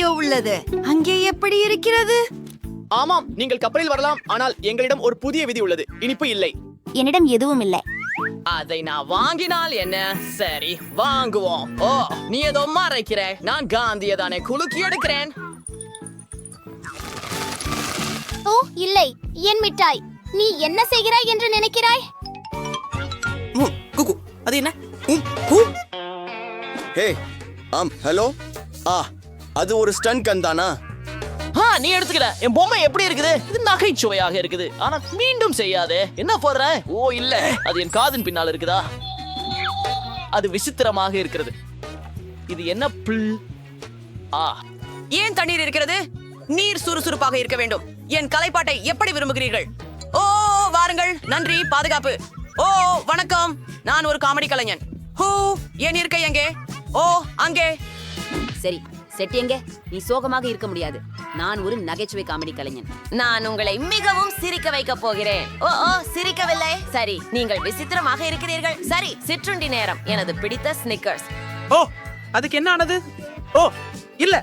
Video உள்ளது. அங்கே எப்படி இருக்கிறது? ஆமாம், நீங்கள் கப்பலில் வரலாம், ஆனால் எங்களிடம் ஒரு புதிய விதி உள்ளது. இனிப்பு இல்லை. என்னிடம் எதுவும் இல்லை. அதை நான் வாங்கினால் என்ன? சரி, வாங்குவோம். ஓ, நீ ஏதோ மறைக்கிற. நான் காந்தியை தானே குலுக்கி எடுக்கிறேன். ஓ இல்லை, என் மிட்டாய். நீ என்ன செய்கிறாய் என்று நினைக்கிறாய்? அது என்ன? ஹே, ஹலோ. அது ஒரு ஸ்டன் கன் தானா? நீ எடுத்துக்கிற. என் பொம்மை எப்படி இருக்குது? இது நகைச்சுவையாக இருக்குது, ஆனா மீண்டும் செய்யாதே. என்ன போடுற? ஓ இல்ல, அது என் காதின் பின்னால் இருக்குதா? அது விசித்திரமாக இருக்கிறது. இது என்ன புல்? ஏன் தண்ணீர் இருக்கிறது? நீர் சுறுசுறுப்பாக இருக்க வேண்டும். என் கலைப்பாட்டை எப்படி விரும்புகிறீர்கள்? ஓ வாருங்கள். நன்றி. பாதுகாப்பு. ஓ வணக்கம். நான் ஒரு காமெடி கலைஞன். ஹூ, என் இருக்கை எங்கே? ஓ அங்கே. சரி, செட் எங்கே? நீ சோகமாக இருக்க முடியாது. நான் ஒரு நகைச்சுவை காமெடி கலைஞன். நான் உங்களை மிகவும் சிரிக்க வைக்க போகிறேன். ஓ சிரிக்கவில்லை. சரி, நீங்கள் விசித்திரமாக இருக்கிறீர்கள். சரி, சிற்றுண்டி நேரம். எனது பிடித்த ஸ்னிக்கர்ஸ். ஓ, அதுக்கு என்ன ஆனது? ஓ இல்ல.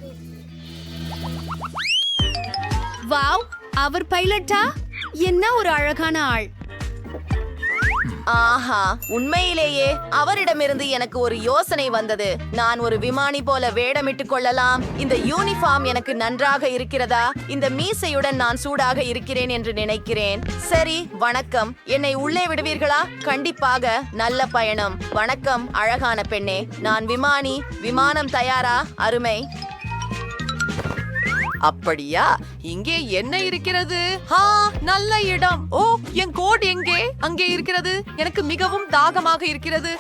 வாவ், அவர் பைலட்டா? என்ன ஒரு அழகான ஆள். ஆஹா, உண்மையிலேயே அவரிடமிருந்து எனக்கு ஒரு யோசனை வந்தது. நான் ஒரு விமானி போல வேடமிட்டுக் கொள்ளலாம். இந்த யூனிஃபார்ம் எனக்கு நன்றாக இருக்கிறதா? இந்த மீசையுடன் நான் சூடாக இருக்கிறேன் என்று நினைக்கிறேன். சரி, வணக்கம். என்னை உள்ளே விடுவீர்களா? கண்டிப்பாக. நல்ல பயணம். வணக்கம் அழகான பெண்ணே. நான் விமானி. விமானம் தயாரா? அருமை. அப்படியா? இங்கே என்ன இருக்கிறது? நல்ல இடம். ஓ, என் கோட் எங்கே? அங்கே இருக்கிறது. எனக்கு மிகவும் தாகமாக இருக்கிறது.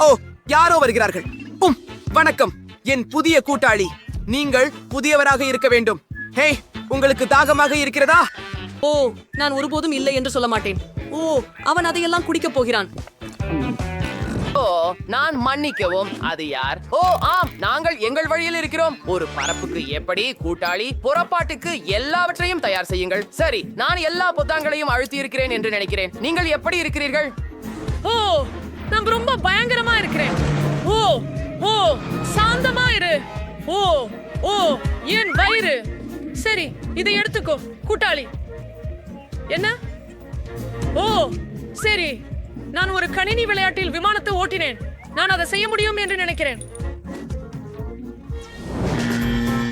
ஓ, யாரோ வருகிறார்கள். வணக்கம், என் புதிய கூட்டாளி. நீங்கள் புதியவராக இருக்க வேண்டும். ஹே, உங்களுக்கு தாகமாக இருக்கிறதா? ஓ, நான் ஒருபோதும் இல்லை என்று சொல்ல மாட்டேன். ஓ, அவன் அதையெல்லாம் குடிக்கப் போகிறான். ஓ, நான் மன்னிக்கவும். அது யார்? ஓ ஆம், நாங்கள் எங்கள் வழியில் இருக்கிறோம். ஒரு பரப்புக்கு எப்படி கூட்டாளி? புறப்பாட்டுக்கு எல்லாவற்றையும் தயார் செய்யுங்கள். சரி, நான் எல்லா பொத்தான்களையும் அழுத்தி இருக்கிறேன் என்று நினைக்கிறேன். நீங்கள் எப்படி இருக்கிறீர்கள்? ஓ, நான் ரொம்ப பயங்கரமா இருக்கிறேன். ஓ ஓ சாந்தமா இரு. ஓ ஓ என் வயிறு. சரி, இதை எடுத்துக்கோ கூட்டாளி. என்ன? ஓ சரி, நான் ஒரு கணினி விளையாட்டில் விமானத்தை ஓட்டினேன். நான் அதை செய்ய முடியும் என்று நினைக்கிறேன்.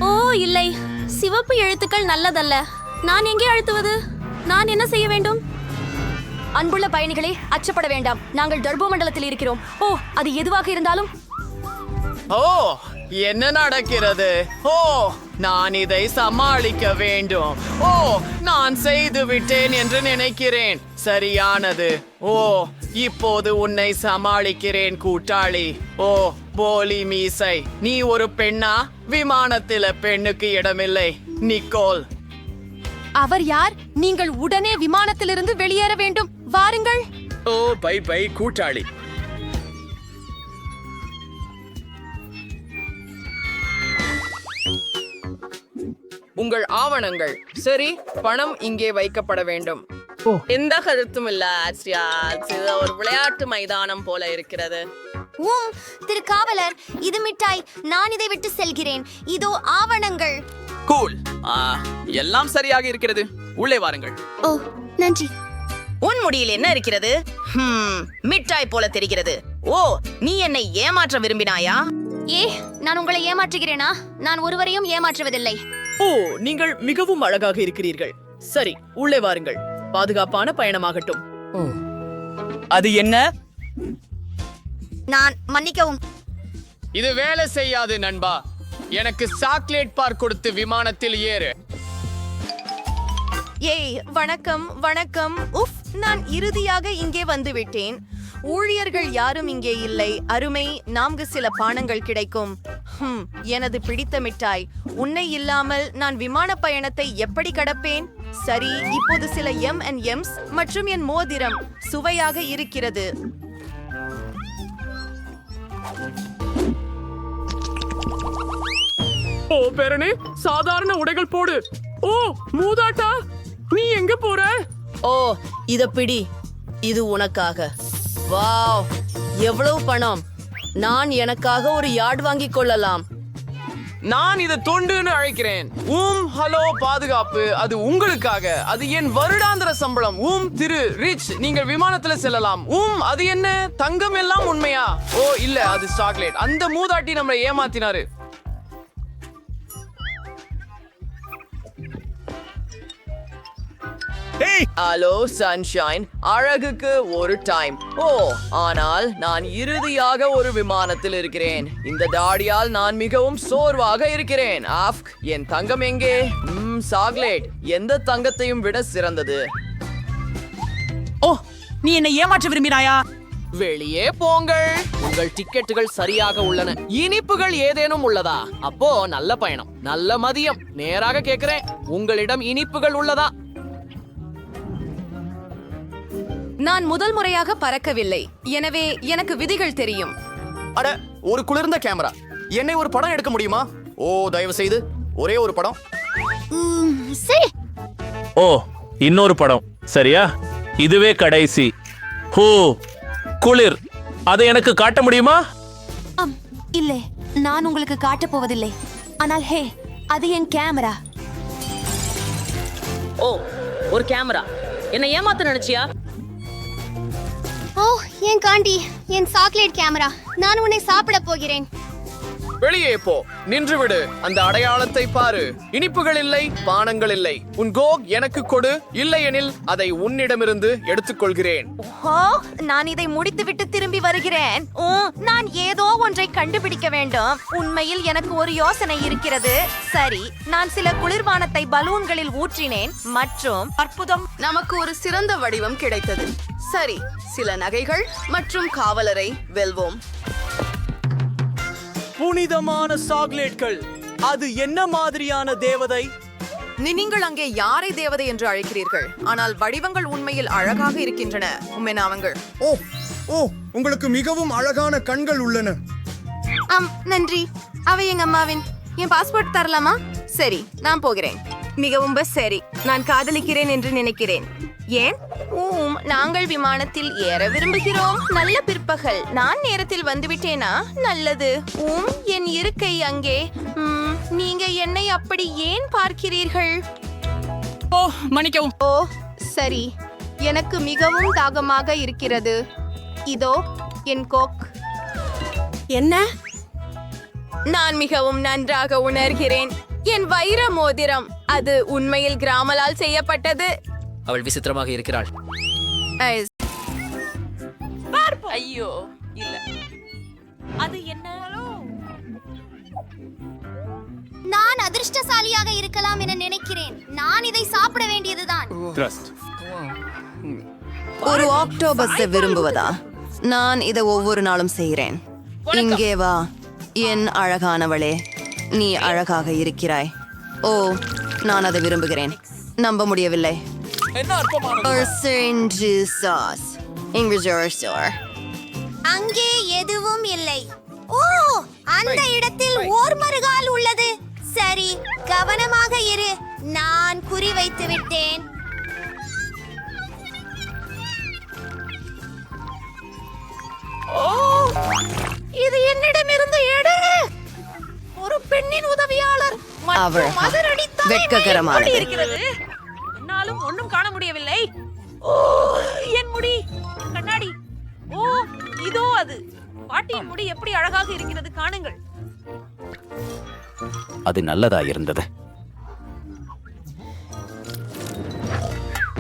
ஓ இல்லை, சிவப்பு எழுத்துக்கள் நல்லதல்ல. நான் எங்கே அழுத்துவது? நான் என்ன செய்ய வேண்டும்? அன்புள்ள பயணிகளே, அச்சப்பட வேண்டாம். நாங்கள் டர்போ மண்டலத்தில் இருக்கிறோம். ஓ, அது எதுவாக இருந்தாலும். ஓ, என்ன நடக்கிறது? ஓ, நான் இதை சமாளிக்க வேண்டும். ஓ, நான் செய்து விட்டேன் என்று நினைக்கிறேன். சரியானது. ஓ, இப்போது உன்னை சமாளிக்கிறேன் கூட்டாளி. ஓ, போலி மீசை. நீ ஒரு பெண்ணா? விமானத்தில பெண்ணுக்கு இடமில்லை. நிக்கோல். அவர் யார்? நீங்கள் உடனே விமானத்திலிருந்து வெளியேற வேண்டும். வாருங்கள். ஓ பை பை கூட்டாளி. உங்கள் ஆவணங்கள். சரி, பணம் இங்கே வைக்கப்பட வேண்டும். எந்த கருத்தும் இல்ல. ஒரு விளையாட்டு மைதானம் போல இருக்கிறது. திரு காவலர், இது மிட்டாய். நான் இதை விட்டு செல்கிறேன். இதோ ஆவணங்கள். கூல். எல்லாம் சரியாக இருக்கிறது. உள்ளே வாருங்கள். ஓ நன்றி. உன் முடியில் என்ன இருக்கிறது? மிட்டாய் போல தெரிகிறது. ஓ, நீ என்னை ஏமாற்ற விரும்பினாயா? நான் உங்களை ஏமாற்றுகிறேனா? நான் ஒருவரையும் ஏமாற்றுவதில்லை. ஓ, நீங்கள் மிகவும் அழகாக இருக்கிறீர்கள். சரி, உள்ளே வாருங்கள். பாதுகாப்பான பயணமாகட்டும். அது என்ன? நான் மன்னிக்கவும். இது வேலை செய்யாது நண்பா. எனக்கு சாக்லேட் பார் கொடுத்து விமானத்தில் ஏறு. ஏய், வணக்கம் வணக்கம். உஃப், நான் இறுதியாக இங்கே வந்து விட்டேன். ஊழியர்கள் யாரும் இங்கே இல்லை. அருமை. நான்கு சில பானங்கள் கிடைக்கும். எனது பிடித்த மிட்டாய். உன்னை இல்லாமல் நான் விமான பயணத்தை எப்படி கடப்பேன்? சரி, இப்போது சில M&Ms மற்றும் என் மோதிரம். சுவையாக இருக்கிறது. ஓ பேரணி, சாதாரண உடைகள் போடு. ஓ மூதாட்டா, நீ எங்க போற? ஓ, இத பிடி. இது உனக்காக. வாவ், எவ்வளவு பணம்! நான் எனக்காக ஒரு யார்ட் வாங்கிக் கொள்ளலாம். நான் இதை தொண்டுன்னு அழைக்கிறேன். ஹலோ பாதுகாப்பு, அது உங்களுக்காக. அது என் வருடாந்திர சம்பளம். திரு ரிச், நீங்கள் விமானத்துல செல்லலாம். அது என்ன தங்கம் எல்லாம் உண்மையா? ஓ இல்ல, அது சாக்லேட். அந்த மூதாட்டி நம்மளை ஏமாத்தினாரு. ஹலோ சன்ஷைன், அழகுக்கு ஒரு டைம். ஆனால் நான் இறுதியாக ஒரு விமானத்தில் இருக்கிறேன். இந்த தாடியால் நான் மிகவும் சோர்வாக இருக்கிறேன். என் தங்கம் எங்கே? சாக்லேட் எந்த தங்கத்தையும் விட சிறந்தது. நீ என்னை ஏமாற்ற விரும்பினாயா? வெளியே போங்கள். உங்கள் டிக்கெட்டுகள் சரியாக உள்ளன. இனிப்புகள் ஏதேனும் உள்ளதா? அப்போ நல்ல பயணம், நல்ல மதியம். நேராக கேட்கிறேன், உங்களிடம் இனிப்புகள் உள்ளதா? நான் முதல் முறையாக பறக்கவில்லை, எனவே எனக்கு விதிகள் தெரியும். அட, ஒரு குளிர்ந்த கேமரா. என்னை ஒரு படம் எடுக்க முடியுமா? தயவு செய்து ஒரே ஒரு படம். இன்னொரு படம் சரியா? இதுவே கடைசி. குளிர். அதை எனக்கு காட்ட முடியுமா? இல்லை, நான் உங்களுக்கு காட்டப் போவதில்லை. ஆனால் ஹே, அது என் கேமரா. ஒரு கேமரா. என்ன ஏமாத்த நினைச்சியா? என் காண்டி, என் சாக்லேட் கேமரா. நான் உன்னை சாப்பிட போகிறேன். வெளியே போ, நின்று விடு. அந்த அடையாளத்தை பாரு. இனிப்புகள் இல்லை, பானங்கள் இல்லை. உன் கோக் எனக்கு கொடு, இல்லையெனில் அதை உன்னிடமிருந்து எடுத்துக்கொள்கிறேன். நான் இதை முடித்துவிட்டு திரும்பி வருகிறேன். நான் ஏதோ ஒன்றை கண்டுபிடிக்க வேண்டும். உண்மையில் எனக்கு ஒரு யோசனை இருக்கிறது. சரி, நான் சில குளிர்பானத்தை பலூன்களில் ஊற்றினேன் மற்றும் அற்புதம், நமக்கு ஒரு சிறந்த வடிவம் கிடைத்தது. சரி, சில நகைகள் மற்றும் காவலரை வெல்வோம். புனிதமான சாக்லேட்கள். அது என்ன மாதிரியான தேவதை? நீங்கள் அங்கே யாரை தேவதை என்று அழைக்கிறீர்கள்? ஆனால் வடிவங்கள் உண்மையில் அழகாக இருக்கின்றன. உண்மையாவங்கள். உங்களுக்கு மிகவும் அழகான கண்கள் உள்ளன. நன்றி. அவை எங்க அம்மாவின். என் பாஸ்போர்ட் தரலாமா? சரி, நான் போகிறேன். மிகவும் சரி, நான் காதலிக்கிறேன் என்று நினைக்கிறேன். ஏன்? நாங்கள் விமானத்தில் ஏற விரும்புகிறோம். நல்ல பிற்பகல். நான் நேரத்தில் வந்துவிட்டேனா? நல்லது. என் இருக்கை அங்கே. நீங்க என்னை அப்படி ஏன் பார்க்கிறீர்கள்? மன்னிக்கவும். சரி, எனக்கு மிகவும் தாகமாக இருக்கிறது. இதோ என் கோக். என்ன? நான் மிகவும் நன்றாக உணர்கிறேன். என் வைர மோதிரம். அது உண்மையில் கிராமலால் செய்யப்பட்டது. அவள் விசித்திரமாக இருக்கிறாள். ஐயோ இல்ல. அது என்ன? நான் அதிர்ஷ்டசாலியாக இருக்கலாம் என நினைக்கிறேன். நான் இதை சாப்பிட வேண்டியதுதான். ஒரு ஆக்டோபஸை விரும்புவதா? நான் இதை ஒவ்வொரு நாளும் செய்கிறேன். இங்கே வா, என் அழகானவளே. நீ அழகாக இருக்கிறாய். நான் அதை விரும்புகிறேன். நம்ப முடியவில்லை. அங்கே எதுவும் இல்லை. அந்த இடத்தில் ஓர் மறுகால் உள்ளது. சரி, கவனமாக இரு. நான் குறி வைத்து விட்டேன். இது என்னிடமிருந்து எடு. ஒரு பெண்ணின் உதவியாளர். அவள் வெட்ககரமானது. இருக்கிறது. என்னாலும் ஒண்ணும் காண முடியவில்லை. என் முடி, கண்ணாடி. இதோ அது. பாட்டியின் முடி எப்படி அழகாக இருக்கிறது காணுங்கள். அது நல்லதா இருந்தது.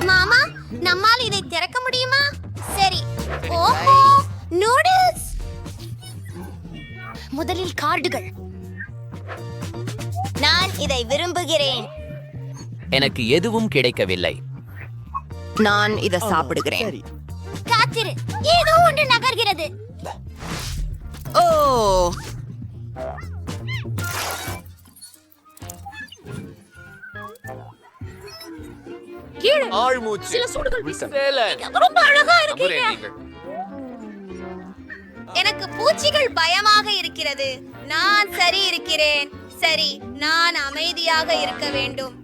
மாமா, நம்மால் இதை திறக்க முடியுமா? சரி. ஓஹோ, நூடுல்ஸ். முதலில் கார்டுகள். நான் இதை விரும்புகிறேன். எனக்கு எதுவும் கிடைக்கவில்லை. நான் இதை சாப்பிடுகிறேன். காத்திரு, ஏதோ ஒன்று நகர்கிறது. கீழே ஆழ்மூச்சு. சில சூடுகள் வீசும். சேலன். ரொம்ப அழகா இருக்கீங்க. எனக்கு பூச்சிகள் பயமாக இருக்கிறது. நான் சரி இருக்கிறேன். சரி, நான் அமைதியாக இருக்க வேண்டும்.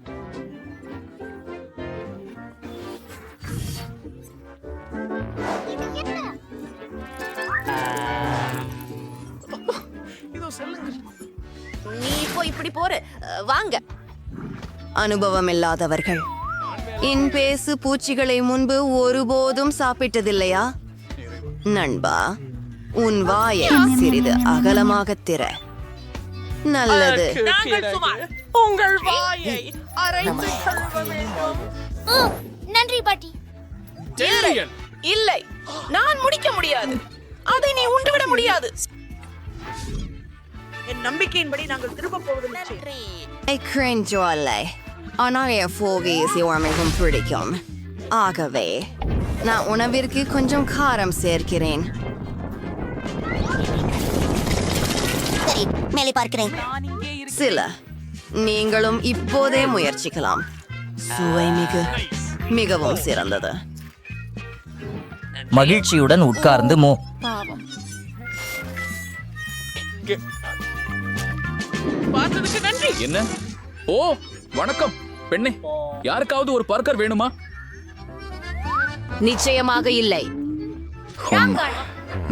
நீ இப்போ இப்படி போற வாங்க. அனுபவம் இல்லாதவர்கள் பேசு பூச்சிகளை முன்பு ஒருபோதும் சாப்பிட்டதில்லையா? நண்பா, உன் வாயை சிறிது அகலமாக திற. நல்லது. உங்கள் வாயை அரைத்து கழுவ வேண்டும். நன்றி பாட்டி. இல்லை, நான் முடிக்க முடியாது. அதை நீ உண்டுவிட முடியாது. என் நம்பிக்கையின்படி நாங்கள் திரும்ப போவதில்லை. கிரெஞ்சோலை ஆனால் என் ஃபோகேஸ் மிகவும் பிடிக்கும். ஆகவே நான் உணவிற்கு கொஞ்சம் காரம் சேர்க்கிறேன். சரி, மேலே பார்க்கிறேன். சில நீங்களும் இப்போதே முயற்சிக்கலாம். சுவை மிகவும் சிறந்தது. மகிழ்ச்சியுடன் உட்கார்ந்து பார்த்ததுக்கு நன்றி. என்ன? ஓ வணக்கம் பெண்ணே, யாருக்காவது ஒரு பர்கர் வேணுமா? நிச்சயமாக இல்லை.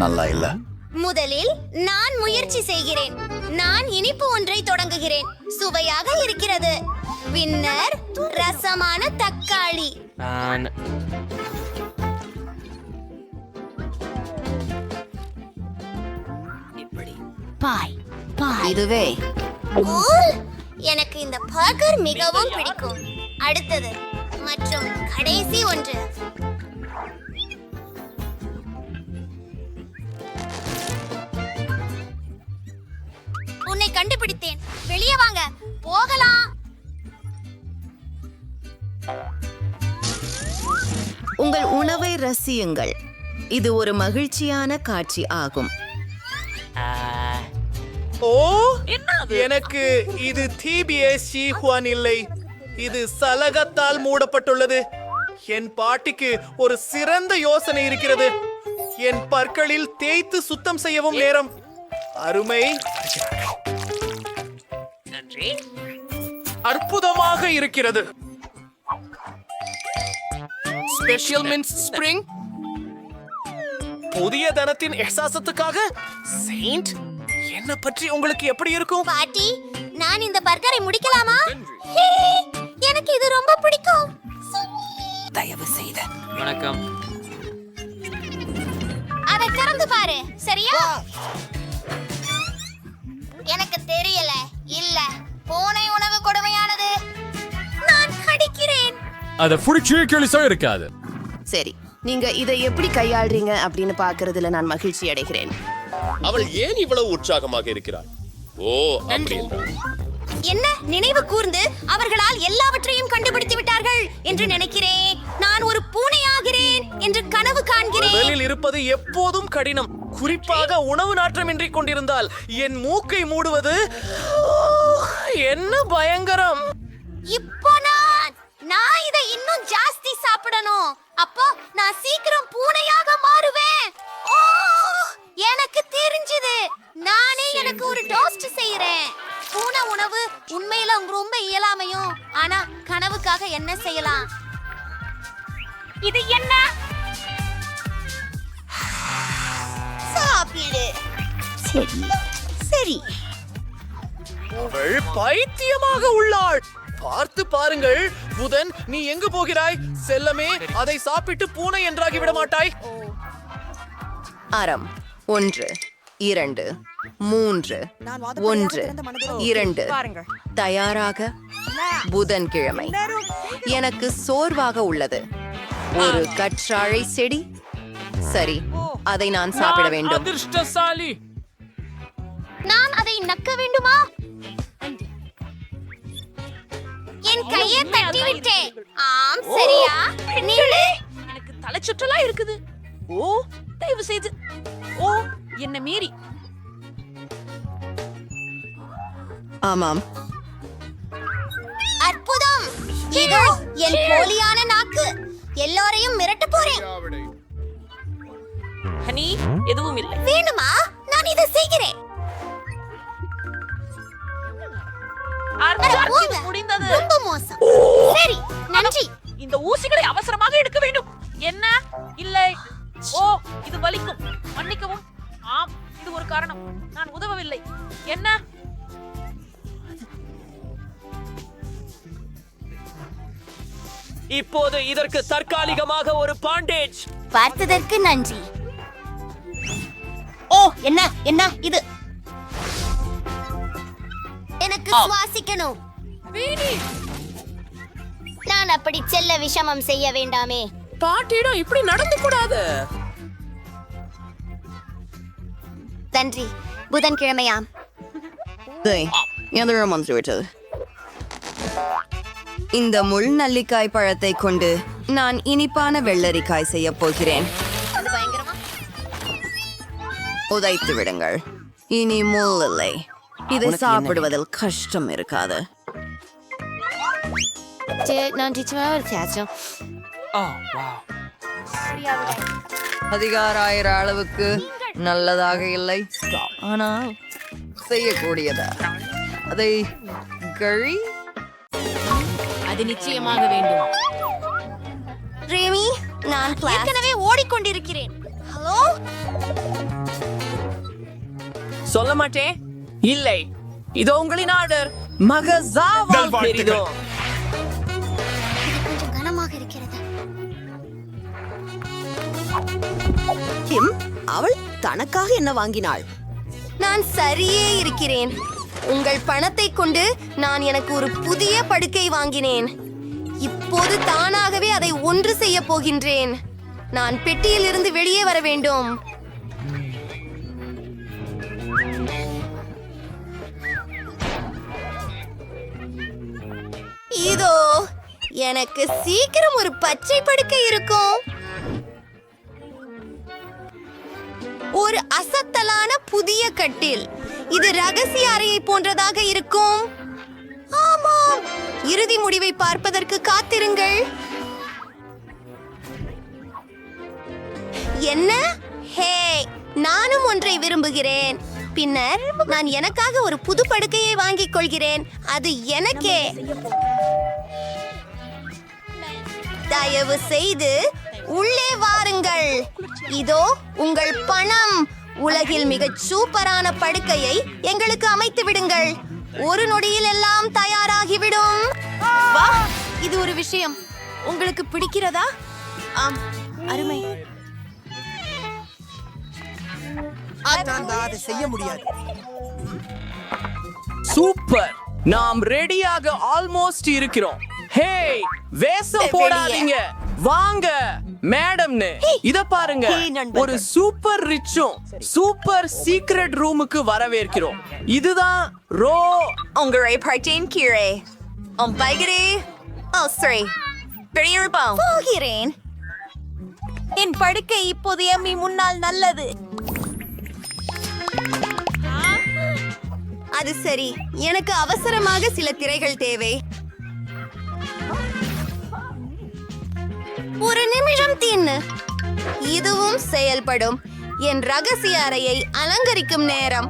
நல்லா இல்ல. முதலில் நான் முயற்சி செய்கிறேன். நான் இனிப்பு ஒன்றை தொடங்குகிறேன். சுவையாக இருக்கிறது. பின்னர் ரசமான தக்காளி. இதுவே கூல். எனக்கு இந்த பர்கர் மிகவும் பிடிக்கும். அடுத்தது மற்றும் கடைசி ஒன்று. உன்னை கண்டுபிடித்தேன். வெளியே வாங்க, போகலாம். உங்கள் உணவை ரசியுங்கள். இது ஒரு மகிழ்ச்சியான காட்சி ஆகும். ஓ, எனக்கு இது டிபிஎஸ்சி ஹுவான் இல்லை. இது சலகத்தால் மூடப்பட்டுள்ளது. என் பாட்டிக்கு ஒரு சிறந்த யோசனை இருக்கிறது. என் பற்களில் தேய்த்து சுத்தம் செய்யவும் நேரம். அருமை. அற்புதமாக இருக்கிறது. Special means spring. புதிய தனத்தின் எஹ்சாசத்துக்காக செயின்ட். என்ன பற்றி உங்களுக்கு எப்படி இருக்கும்? பாட்டி, நான் இந்த பர்கரை முடிக்கலாமா? ஹே, எனக்கு இது ரொம்ப பிடிக்கும். தயவு செய்து. வணக்கம். அதை திறந்து பாரு, சரியா? எனக்கு தெரியல. இல்ல, பூனை உணவு கொடுமையானது. நான் கடிக்கிறேன். அத புடிச்சே கேளிசா இருக்காது. சரி, நீங்க இதை எப்படி கையாளுறீங்க அப்படின்னு பார்க்கறதுல நான் மகிழ்ச்சி அடைகிறேன். அவள் ஏன் இவ்வளவு உற்சாகமாக இருக்கிறாள்? ஓ, அப்படி என்றால் என்ன நினைவு கூர்ந்து அவர்களால் எல்லாவற்றையும் கண்டுபிடித்து விட்டார்கள் என்று நினைக்கிறேன். நான் ஒரு பூனையாகிறேன் என்று கனவு காண்கிறேன். முதலில் இருப்பது எப்போதும் கடினம். குறிப்பாக உணவு நாற்றமின்றி கொண்டிருந்தால் என் மூக்கை மூடுவது என்ன பயங்கரம். இப்போ நான் இதை இன்னும் ஜாஸ்தி சாப்பிடணும். அப்போ நான் சீக்கிரம் பூனையாக மாறுவேன். ஓ, எனக்கு தெரிஞ்சது. நானே எனக்கு ஒரு டோஸ்ட் செய்யறேன். பூனை உணவு உண்மையில ரொம்ப இயலாமையும், ஆனா கனவுக்காக என்ன செய்யலாம்? இது என்ன? சாப்பிடு. சரி சரி. அவள் பைத்தியமாக உள்ளாள். பார்த்து பாருங்கள். புதன், நீ எங்கு போகிறாய்? செல்லமே, அதை சாப்பிட்டு பூனை என்றாகி விட மாட்டாய். அறம் 1 2 3 1 2 தயாராக. புதன்கிழமை. எனக்கு சோர்வாக உள்ளது. ஒரு கற்றாழை செடி. சரி, அதை நான் சாப்பிட வேண்டும். அதிர்ஷ்டசாலி. நான் அதை நக்க வேண்டுமா? என் கையை தட்டி விட்டேன். ஆம், சரியா? நீளே. எனக்கு தலை சுற்றலா இருக்குது. ஓ, தயவு செய்து. ஓ, என்ன மீறி. ஆமாம். அற்புதம். இதோ என் போலியான நாக்கு. எல்லோரையும் மிரட்ட போறேன். ஹனி, எதுவும் இல்லை. வேணுமா? நான் இதை செய்கிறேன். அட போங்க. முடிந்தது. ரொம்ப மோசம். சரி, நன்றி. இந்த ஊசிகளை அவசரமாக எடுக்க வேண்டும். என்ன? இல்லை. ஓ, இது வலிக்கும். மன்னிக்கவும். ஆம், இது ஒரு காரணம். நான் உதவவில்லை. என்ன? இப்போது இதற்கு தற்காலிகமாக ஒரு பாண்டேஜ். பார்த்ததற்கு நன்றி. ஓ என்ன என்ன இது? எனக்கு சுவாசிக்கணும். நான் அப்படி செல்ல விஷமம் செய்ய வேண்டாமே. பாட்டியிடம் இப்படி நடந்து கூடாது. நன்றி. புதன்கிழமையாம். இந்த முள் நல்லிக்காய் பழத்தை கொண்டு நான் இனிப்பான வெள்ளரிக்காய் செய்ய போகிறேன். அது பயங்கரமா? உதைத்து விடுங்கள். இனி முள் இல்லை. இதை சாப்பிடுவதில் கஷ்டம் இருக்காது. நன்றி. அதிகாராயிர அளவுக்கு நல்லதாக இல்லை, ஆனால் செய்யக்கூடியதா. அதை கழி அது நிச்சயமாக வேண்டும். ரேமி, நான் ஏற்கனவே ஓடிக்கொண்டிருக்கிறேன். ஹலோ, சொல்ல மாட்டேன். இல்லை, இதோ உங்களின் ஆர்டர். மகசாவால் தெரியுதோ? இது கொஞ்சம் கனமாக இருக்கிறது. அவள் தனக்காக என்ன வாங்கினாள்? நான் சரியே இருக்கிறேன். உங்கள் பணத்தை கொண்டு நான் எனக்கு ஒரு புதிய படுக்கை வாங்கினேன். இப்போது தானாகவே அதை ஒன்று செய்ய போகின்றேன். நான் பெட்டியில் இருந்து வெளியே வர வேண்டும். இதோ எனக்கு சீக்கிரம் ஒரு பச்சை படுக்கை இருக்கும். ஒரு அசத்தலான புதிய கட்டில். இது ரகசிய அறையை போன்றதாக இருக்கும். ஆமாம், இறுதி முடிவை பார்ப்பதற்கு காத்திருங்கள். என்ன? ஹே, நானும் ஒன்றை விரும்புகிறேன். பின்னர் நான் எனக்காக ஒரு புது படுக்கையை வாங்கிக் கொள்கிறேன். அது எனக்கே. தயவு செய்து உள்ளே வாருங்கள். இதோ உங்கள் பணம். உலகில் மிகச் சூப்பரான படுக்கையை எங்களுக்கு அமைத்து விடுங்கள். ஒரு நொடியில் எல்லாம் தயாராகிவிடும். வா, இது ஒரு விஷயம். உங்களுக்கு பிடிக்கிறதா? ஆம், அருமை. அதை செய்ய முடியாது. சூப்பர், நாம் ரெடியாக ஆல்மோஸ்ட் இருக்கிறோம். ஹே, வேஷம் போடாதீங்க, வாங்க மேடம்னு. இத பாருங்க, ஒரு சூப்பர் ரிச்சும் சூப்பர் சீக்ரெட் ரூமுக்கு வரவேற்கிறோம். இதுதான் ரோ. உங்களை பார்த்தேன் கீழே. பைகரே. சரி, பெரியப்பா போகிறேன். என் படுக்கை இப்போது எம்மி முன்னால் நல்லது. அது சரி, எனக்கு அவசரமாக சில திரைகள் தேவை. ஒரு நிமிஷம் தின்னு. இதுவும் செயல்படும். என் ரகசிய அறையை அலங்கரிக்கும் நேரம்.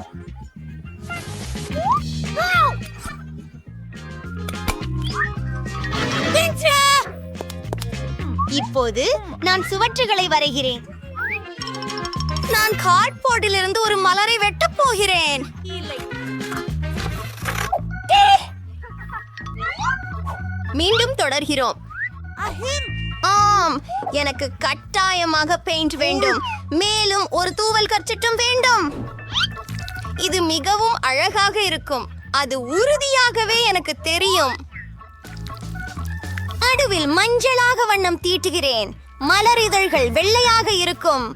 இப்போது நான் சுவற்றுகளை வரைகிறேன். நான் கார்ட்போர்டில் இருந்து ஒரு மலரை வெட்டப் போகிறேன். மீண்டும் தொடர்கிறோம். ஆம், எனக்கு கட்டாயமாக பெயிண்ட் வேண்டும். மேலும் ஒரு தூவல் கர்ச்சிட்டும் வேண்டும். இது மிகவும் அழகாக இருக்கும். அது உறுதியாகவே எனக்கு தெரியும். நடுவில் மஞ்சளாக வண்ணம் தீட்டுகிறேன். மலர் இதழ்கள் வெள்ளையாக இருக்கும்.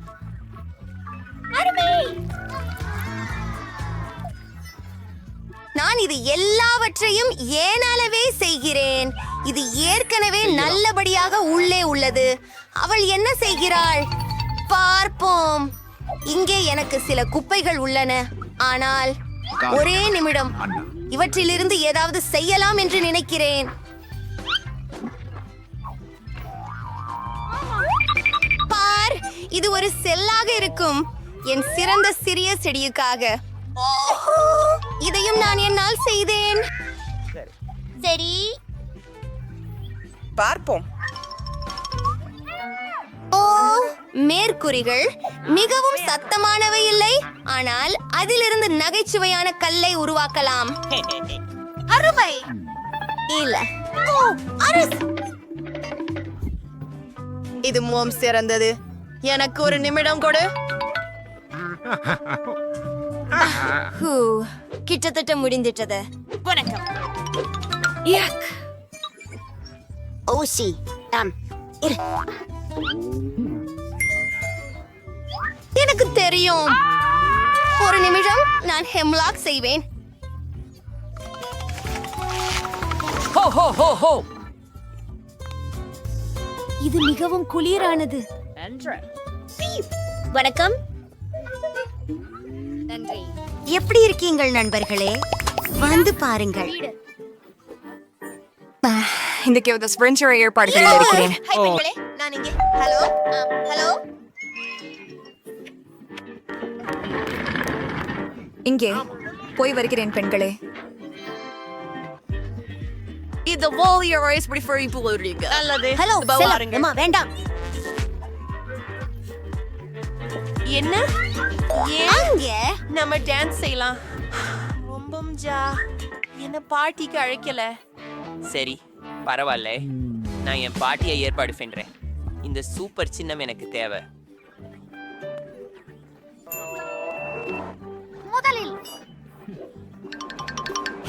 நான் இது எல்லாவற்றையும் ஏனாலவே செய்கிறேன். இது ஏற்கனவே நல்லபடியாக உள்ளே உள்ளது. அவள் என்ன செய்கிறாள்? பார்ப்போம். இங்கே எனக்கு சில குப்பைகள் உள்ளன. ஆனால் ஒரே நிமிடம், இவற்றிலிருந்து ஏதாவது செய்யலாம் என்று நினைக்கிறேன். பார், இது ஒரு செல்லாக இருக்கும். என் சிறந்த சிறிய செடியுக்காக. ஓஹோ, இதையும் நான் என்னால் செய்தேன். சரி, பார்ப்போம். ஓ, மேற்கூறிகள் மிகவும் சத்தமானவை இல்லை, ஆனால் அதிலிருந்து நகைச்சுவையான கல்லை உருவாக்கலாம். அருமை. இல்ல. ஓ, அரசு. இது மிகவும் சிறந்தது. எனக்கு ஒரு நிமிடம் கொடு. கிட்டத்தட்ட முடிந்துட்டது. வணக்கம். ஓசி எனக்கு தெரியும். ஒரு நிமிடம், நான் ஹெம்லாக் செய்வேன். ஹோ ஹோ ஹோ ஹோ. இது மிகவும் குளிரானது. வணக்கம். நன்றி. எப்படி இருக்கீங்கள் நண்பர்களே? வந்து பாருங்கள். இந்த ஸ்பிரின்சர் ஏற்பாடுகளில் இருக்கிறேன். ஹாய் பெண்களே, நான் இங்கே. Hello hello. இங்கே போய் வருகிறேன் பெண்களே. இது வாரியர்ஸ் ப்ரிஃபர் போடுறீங்க. நல்லது. ஹலோ அம்மா வேண்டாம். என்ன அங்க நம்ம டான்ஸ் செய்யலாம். என்ன பார்ட்டிக்கு அழைக்கல. சரி பரவாயில்ல, நான் என் பாட்டியை ஏற்பாடு பண்றேன். இந்த சூப்பர் சின்னம் எனக்கு தேவை. முதலில்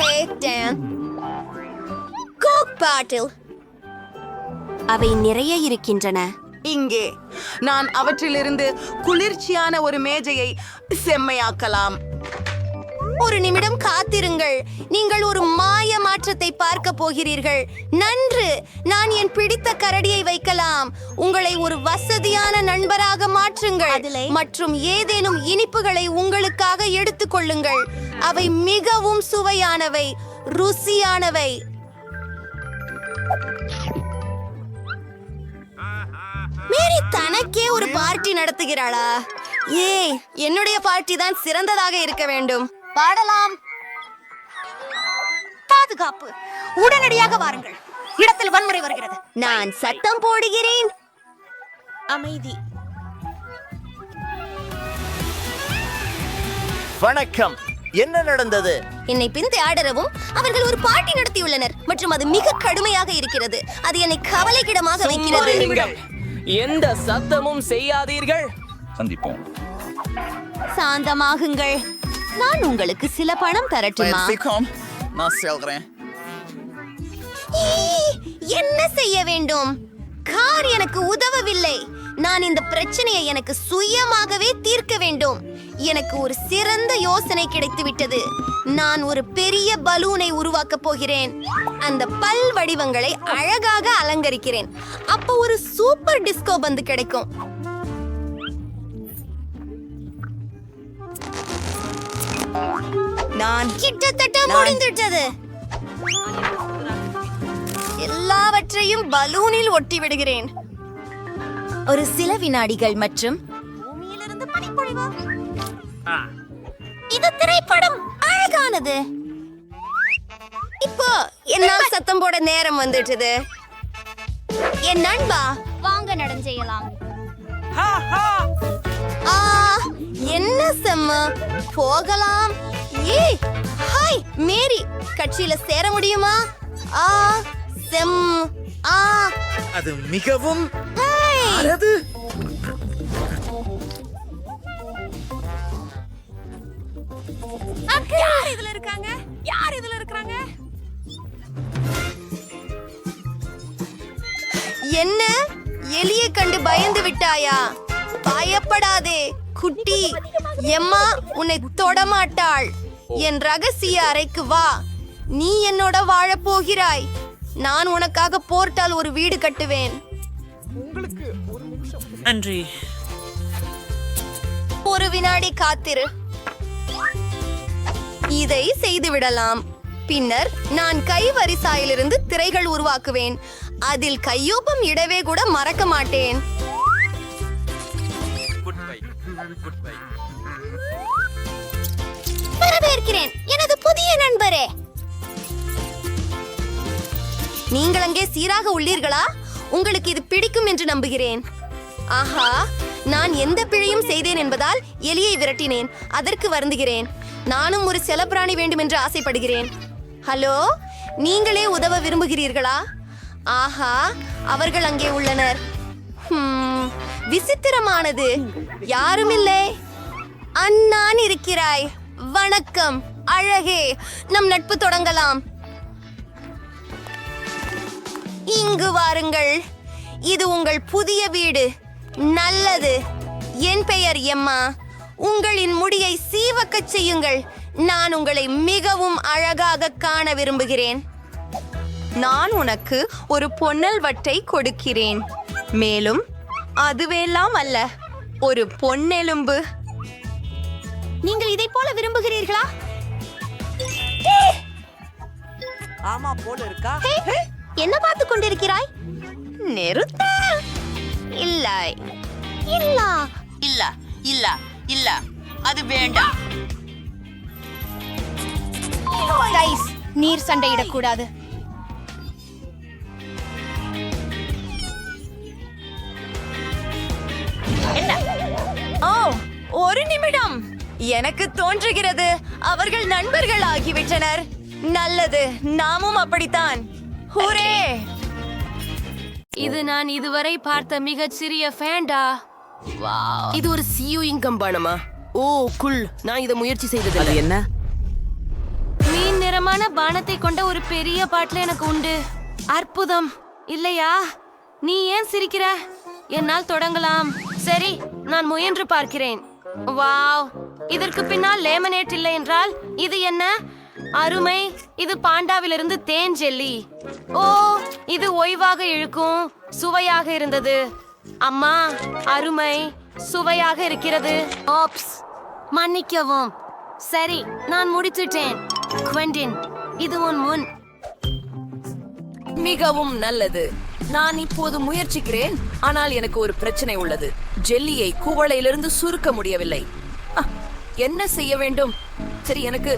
ஹே டான் கோக் பாட்டில் அவை நிறைய இருக்கின்றன. இங்கே நான் அவற்றிலிருந்து குளிர்ச்சியான ஒரு மேஜையை செம்மையாக்கலாம். ஒரு நிமிடம் காத்திருங்கள். நீங்கள் ஒரு மாய மாற்றத்தை பார்க்க போகிறீர்கள். நன்று, நான் என் பிடித்த கரடியை வைக்கலாம். உங்களை ஒரு வசதியான நண்பராக மாற்றுங்கள் மற்றும் ஏதேனும் இனிப்புகளை உங்களுக்காக எடுத்துக் கொள்ளுங்கள். அவை மிகவும் சுவையானவை, ருசியானவை. மேரி தனக்கே ஒரு பார்ட்டி நடத்துகிறாளா? ஏய், என்னுடைய பார்ட்டி தான் சிறந்ததாக இருக்க வேண்டும். பாடலாம். பாதுகாப்பு, உடனடியாக வாருங்கள். இடத்தில் வன்முறை வருகிறது. நான் சத்தம் போடுகிறேன். அமைதி. வணக்கம், என்ன நடந்தது? என்னை பிந்தி ஆடரவும் அவர்கள் ஒரு பார்ட்டி நடத்தியுள்ளனர் மற்றும் அது மிக கடுமையாக இருக்கிறது. அது என்னை கவலைக்கிடமாக வைக்கிறது. எந்த சத்தமும் செய்யாதீர்கள். சந்திப்போம். சாந்தமாகுங்கள். நான் உங்களுக்கு சில பணம் தரட்டுமா? நான் சொல்றேன். என்ன செய்ய வேண்டும்? கார் எனக்கு உதவவில்லை. நான் இந்த பிரச்சனையை எனக்கு சுயமாகவே தீர்க்க வேண்டும். எனக்கு ஒரு சிறந்த யோசனை கிடைத்துவிட்டது. நான் ஒரு பெரிய பலூனை உருவாக்கப் போகிறேன். அந்த பல் வடிவங்களை அழகாக அலங்கரிக்கிறேன். அப்போ ஒரு சூப்பர் டிஸ்கோ பந்து கிடைக்கும். நான் கிட்டத்தட்ட முடிந்துவிட்டது. எல்லாவற்றையும் பலூனில் ஒட்டி விடுகிறேன். ஒரு சில வினாடிகள் மற்றும் பூமியிலிருந்து பனிப்பொழிவு. இது திரைப்படம் அழகானது. இப்போ என்னால் சத்தம் போட நேரம் வந்துட்டது. என் நண்பா, வாங்க நடஞ்செய்யலாம். என்ன செம்ம, போகலாம். ஏய் ஹாய் மேரி, கட்சியில சேர முடியுமா? செம் அது மிகவும் யார் இதுல இருக்காங்க? யார் இதுல இருக்காங்க? என்ன, எலியை கண்டு பயந்து விட்டாயா? பயப்படாதே குட்டி. எம்மா உன்னை தொடமாட்டாள். என் ரகசிய அறைக்கு வா. நீ என்னோட வாழப் போகிறாய். நான் உனக்காக போர்ட்டால் ஒரு வீடு கட்டுவேன். நன்றி. ஒரு வினாடி காத்திரு. இதை செய்து விடலாம். பின்னர் நான் கைவரிசாயிலிருந்து திரைகள் உருவாக்குவேன். அதில் கையொப்பம் இடவே கூட மறக்க மாட்டேன். வரவேற்கிறேன் எனது புதிய நண்பரே. நீங்கள் அங்கே சீராக உள்ளீர்களா? உங்களுக்கு இது பிடிக்கும் என்று நம்புகிறேன். ஆஹா, நான் எந்த பிழையும் செய்தேன் என்பதால் எலியை விரட்டினேன். அதற்கு வருந்துகிறேன். நானும் ஒரு செல்லப்பிராணி வேண்டும் என்று ஆசைப்படுகிறேன். ஹலோ, நீங்களே உதவ விரும்புகிறீர்களா? ஆஹா, அவர்கள் அங்கே உள்ளனர். விசித்திரமானது. யாருமில்லை. அண்ணான் இருக்கிறாய். வணக்கம் அழகே, நம் நட்பு தொடங்கலாம். இங்கு வாருங்கள். இது உங்கள் புதிய வீடு. நல்லது. என் பெயர் எம்மா. உங்களின் முடியை சீவக்கச் செய்யுங்கள். நான் உங்களை மிகவும் அழகாக காண விரும்புகிறேன். நான் உனக்கு ஒரு பொன்னல் வட்டை கொடுக்கிறேன். மேலும் அதுவெல்லாம் அல்ல, ஒரு பொன்னெலும்பு. நீங்கள் இதை போல விரும்புகிறீர்களா? ஆமா போல இருக்கா? என்ன பார்த்து கொண்டிருக்கிறாய்? நிறுத்த. இல்லை இல்ல இல்ல இல்ல இல்ல அது வேண்டாம். கைஸ், நீர் சண்டையிடக்கூடாது. ஓ, ஒரு நிமிடம். எனக்கு தோன்றுகிறது அவர்கள் நண்பர்கள் ஆகிவிட்டனர். நல்லது, நாமும் அப்படித்தான். ஹூரே! இது நான் இதுவரை பார்த்த மிகச் சிறிய ஃபேண்டா. இது ஒரு சியூயிங் கம்பானமா? ஓ குல், நான் இதை முயற்சி செய்தது என்ன? மீன் நிறமான பானத்தை கொண்ட ஒரு பெரிய பாட்டில் எனக்கு உண்டு. அற்புதம் இல்லையா? நீ ஏன் சிரிக்கிற? என்னால் தொடங்கலாம். சரி, நான் முயன்று பார்க்கிறேன். வாவ், இதற்கு பின்னால் லேமனேட் இல்லை என்றால் இது என்ன? அருமை. இது பாண்டாவிலிருந்து தேன் ஜெல்லி. ஓ, இது ஓய்வாக இழுக்கும். சுவையாக இருந்தது. அம்மா, அருமை. சுவையாக இருக்கிறது. ஆப்ஸ், மன்னிக்கவும். சரி, நான் முடித்துட்டேன். குவெண்டின், இது உன் முன். மிகவும் நல்லது. நான் இப்போது முயற்சிக்கிறேன், ஆனால் எனக்கு ஒரு பிரச்சனை உள்ளது. ஜெல்லியை குவளையிலிருந்து சுருக்க முடியவில்லை. என்ன செய்ய வேண்டும்? சரி, எனக்கு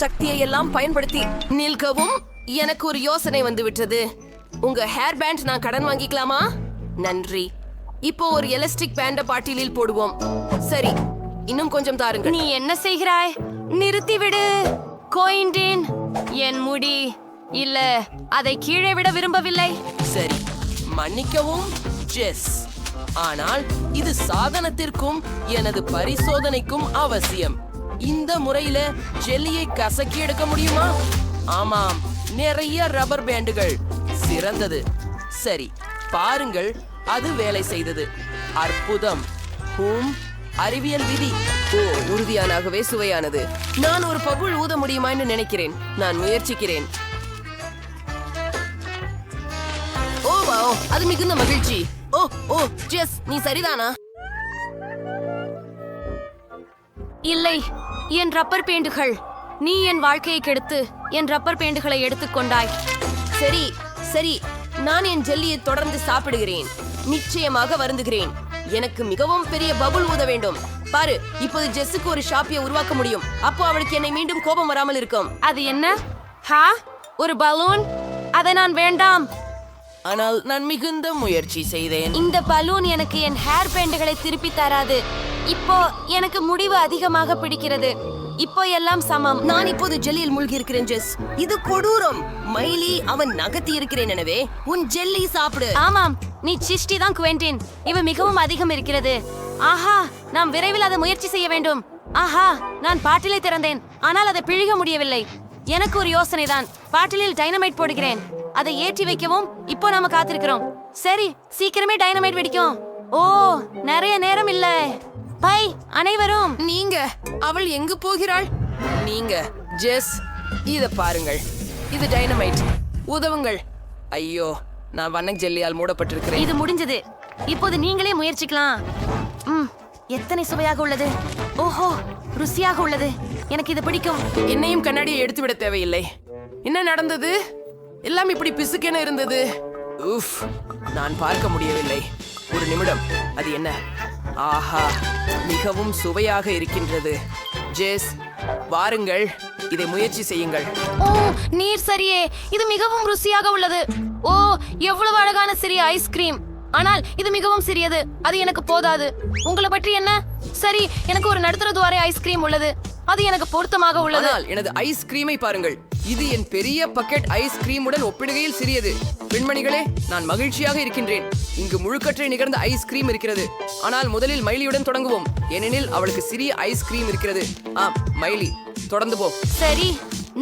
சக்தியை எல்லாம் பயன்படுத்தி நிற்கவும் எனக்கு ஒரு யோசனை வந்து விட்டது. உங்க ஹேர் பேண்ட் நான் கடன் வாங்கிக்கலாமா? நன்றி. இப்போ ஒரு எலாஸ்டிக் பேண்ட பாட்டிலில் போடுவோம். சரி, இன்னும் கொஞ்சம் தாருங்கள். நீ என்ன செய்கிறாய்? நிறுத்திவிடு. கோயிண்டின், என் முடி. இல்ல, அதை கீழே விட விரும்பவில்லை. சரி, மன்னிக்கவும் ஜெஸ், ஆனால் இது சாதனத்திற்கும் எனது பரிசோதனைக்கும் அவசியம். இந்த முறையில ஜெல்லியை கசக்கி எடுக்க முடியுமா? ஆமாம், நிறைய ரப்பர் பேண்டுகள். சிறந்தது. சரி, பாருங்கள், அது வேலை செய்தது. அற்புதம். அறிவியல் விதி. ஓ, உறுதியானாகவே சுவையானது. நான் ஒரு பபுள் ஊத முடியுமா என்று நினைக்கிறேன். நான் முயற்சிக்கிறேன். ஓ வாவ், அது மிகுந்த மகிழ்ச்சி. ஓ ஓ ஜெஸ், நீ சரிதானா? இல்லை, என் ரப்பர் பேண்டுகள். நீ என் வாழ்க்கையை கெடுத்து என் ரப்பர் பேண்டுகளை எடுத்துக்கொண்டாய். சரி சரி, நான் என் ஜெல்லியை தொடர்ந்து சாப்பிடுகிறேன். நிச்சயமாக வருந்துகிறேன். எனக்கு மிகவும் பெரிய பபுள் ஊத வேண்டும். பாரு, இப்போது ஜெஸ்ஸுக்கு ஒரு ஷாப்பியை உருவாக்க முடியும். அப்போ அவளுக்கு என்னை மீண்டும் கோபம் வராமல் இருக்கும். அது என்ன? ஹா, ஒரு பலூன்? அதை நான் வேண்டாம். ஆனால் நான் மிகுந்த முயற்சி செய்தேன். இந்த பலூன் எனக்கு என் ஹேர் பேண்டுகளை திருப்பி தராது. இப்போ எனக்கு முடிவு அதிகமாக பிடிக்கிறது. இப்போ எல்லாம் சமம். நான் இப்போது ஜெல்லியில் மூழ்கி இருக்கிறேன் ஜெஸ். இது கொடூரம். மைலி, அவன் நகர்த்தி இருக்கிறேன். எனவே உன் ஜெல்லி சாப்பிடு. ஆமாம், நீ சிஷ்டி தான் குவெண்டின். இவ மிகவும் அதிகம் இருக்கிறது. ஆஹா, நாம் விரைவில் அதை முயற்சி செய்ய வேண்டும். ஆஹா, நான் பாட்டிலை திறந்தேன், ஆனால் அதை பிழிக முடியவில்லை. எனக்கு ஒரு யோசனை தான். பாட்டிலில் டைனமைட் போடுகிறேன். அதை ஏற்றி வைக்கவும் இப்போ நாம காத்திருக்கிறோம். சரி, சீக்கிரமே டைனமைட் வெடிக்கும். ஓ, நிறைய நேரம் இல்ல. பை அனைவரும். நீங்க, அவள் எங்கு போகிறாள்? நீங்க ஜெஸ், இத பாருங்கள். இது டைனமைட். உதவுங்கள். ஐயோ, நான் வண்ண ஜெல்லியால் மூடப்பட்டிருக்கிறேன். இது முடிஞ்சது. இப்போது நீங்களே முயற்சிக்கலாம். எத்தனை சுவையாக உள்ளது. ஓஹோ, ருசியாக உள்ளது. எனக்கு இது பிடிக்கும். என்னையும் கண்ணாடியை எடுத்து விட தேவையில்லை. என்ன நடந்தது? எல்லாம் இப்படி பிசுக்கென இருந்தது. உஃப், நான் பார்க்க முடியவில்லை. ஒரு நிமிடம். அது என்ன? ஆஹா, மிகவும் சுவையாக இருக்கின்றது. ஜெஸ், வாருங்கள், இதை முயற்சி செய்யுங்கள். ஓ, நீர் சரியே. இது மிகவும் ருசியாக உள்ளது. ஓ, எவ்வளவு அழகான சிறிய ஐஸ்கிரீம். ஆனால் இது மிகவும் சிறியது. அது எனக்கு போதாது. உங்களை பற்றி என்ன? சரி, எனக்கு ஒரு நடுத்தர துவாரை ஐஸ்கிரீம் உள்ளது. அது எனக்கு பொருத்தமாக உள்ளது. ஆனால் எனது ஐஸ்கிரீமை பாருங்கள். இது என் பெரிய பக்கெட் ஐஸ்கிரீமுடன் ஒப்பிடுகையில் சிறியது. பெண்மணிகளே, நான் மகிழ்ச்சியாக இருக்கின்றேன். இங்கு முழுக்கற்றை நிகழ்ந்த ஐஸ்கிரீம் இருக்கிறது. ஆனால் முதலில் மைலியுடன் தொடங்குவோம், ஏனெனில் அவளுக்கு சிறிய ஐஸ்கிரீம் இருக்கிறது. ஆம், மைலி, தொடர்ந்து போ. சரி,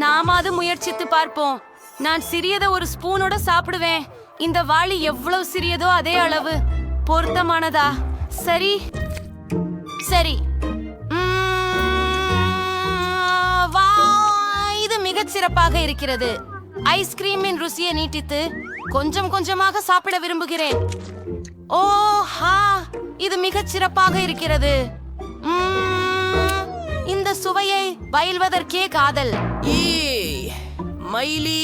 நாம அது முயற்சித்து பார்ப்போம். நான் சிறியதை ஒரு ஸ்பூனோட சாப்பிடுவேன். இந்த வாளி எவ்வளவு சிறியதோ அதே அளவு. பொருத்தமானதா? சரி சரி. வா, இது மிகச் சிறப்பாக இருக்கிறது. ஐஸ்கிரீமின் ருசியை நீட்டித்து கொஞ்சம் கொஞ்சமாக சாப்பிட விரும்புகிறேன். ஓஹா, இது மிகச் சிறப்பாக இருக்கிறது. இந்த சுவையை பயில்வதற்கே காதல். ஏய் மைலி,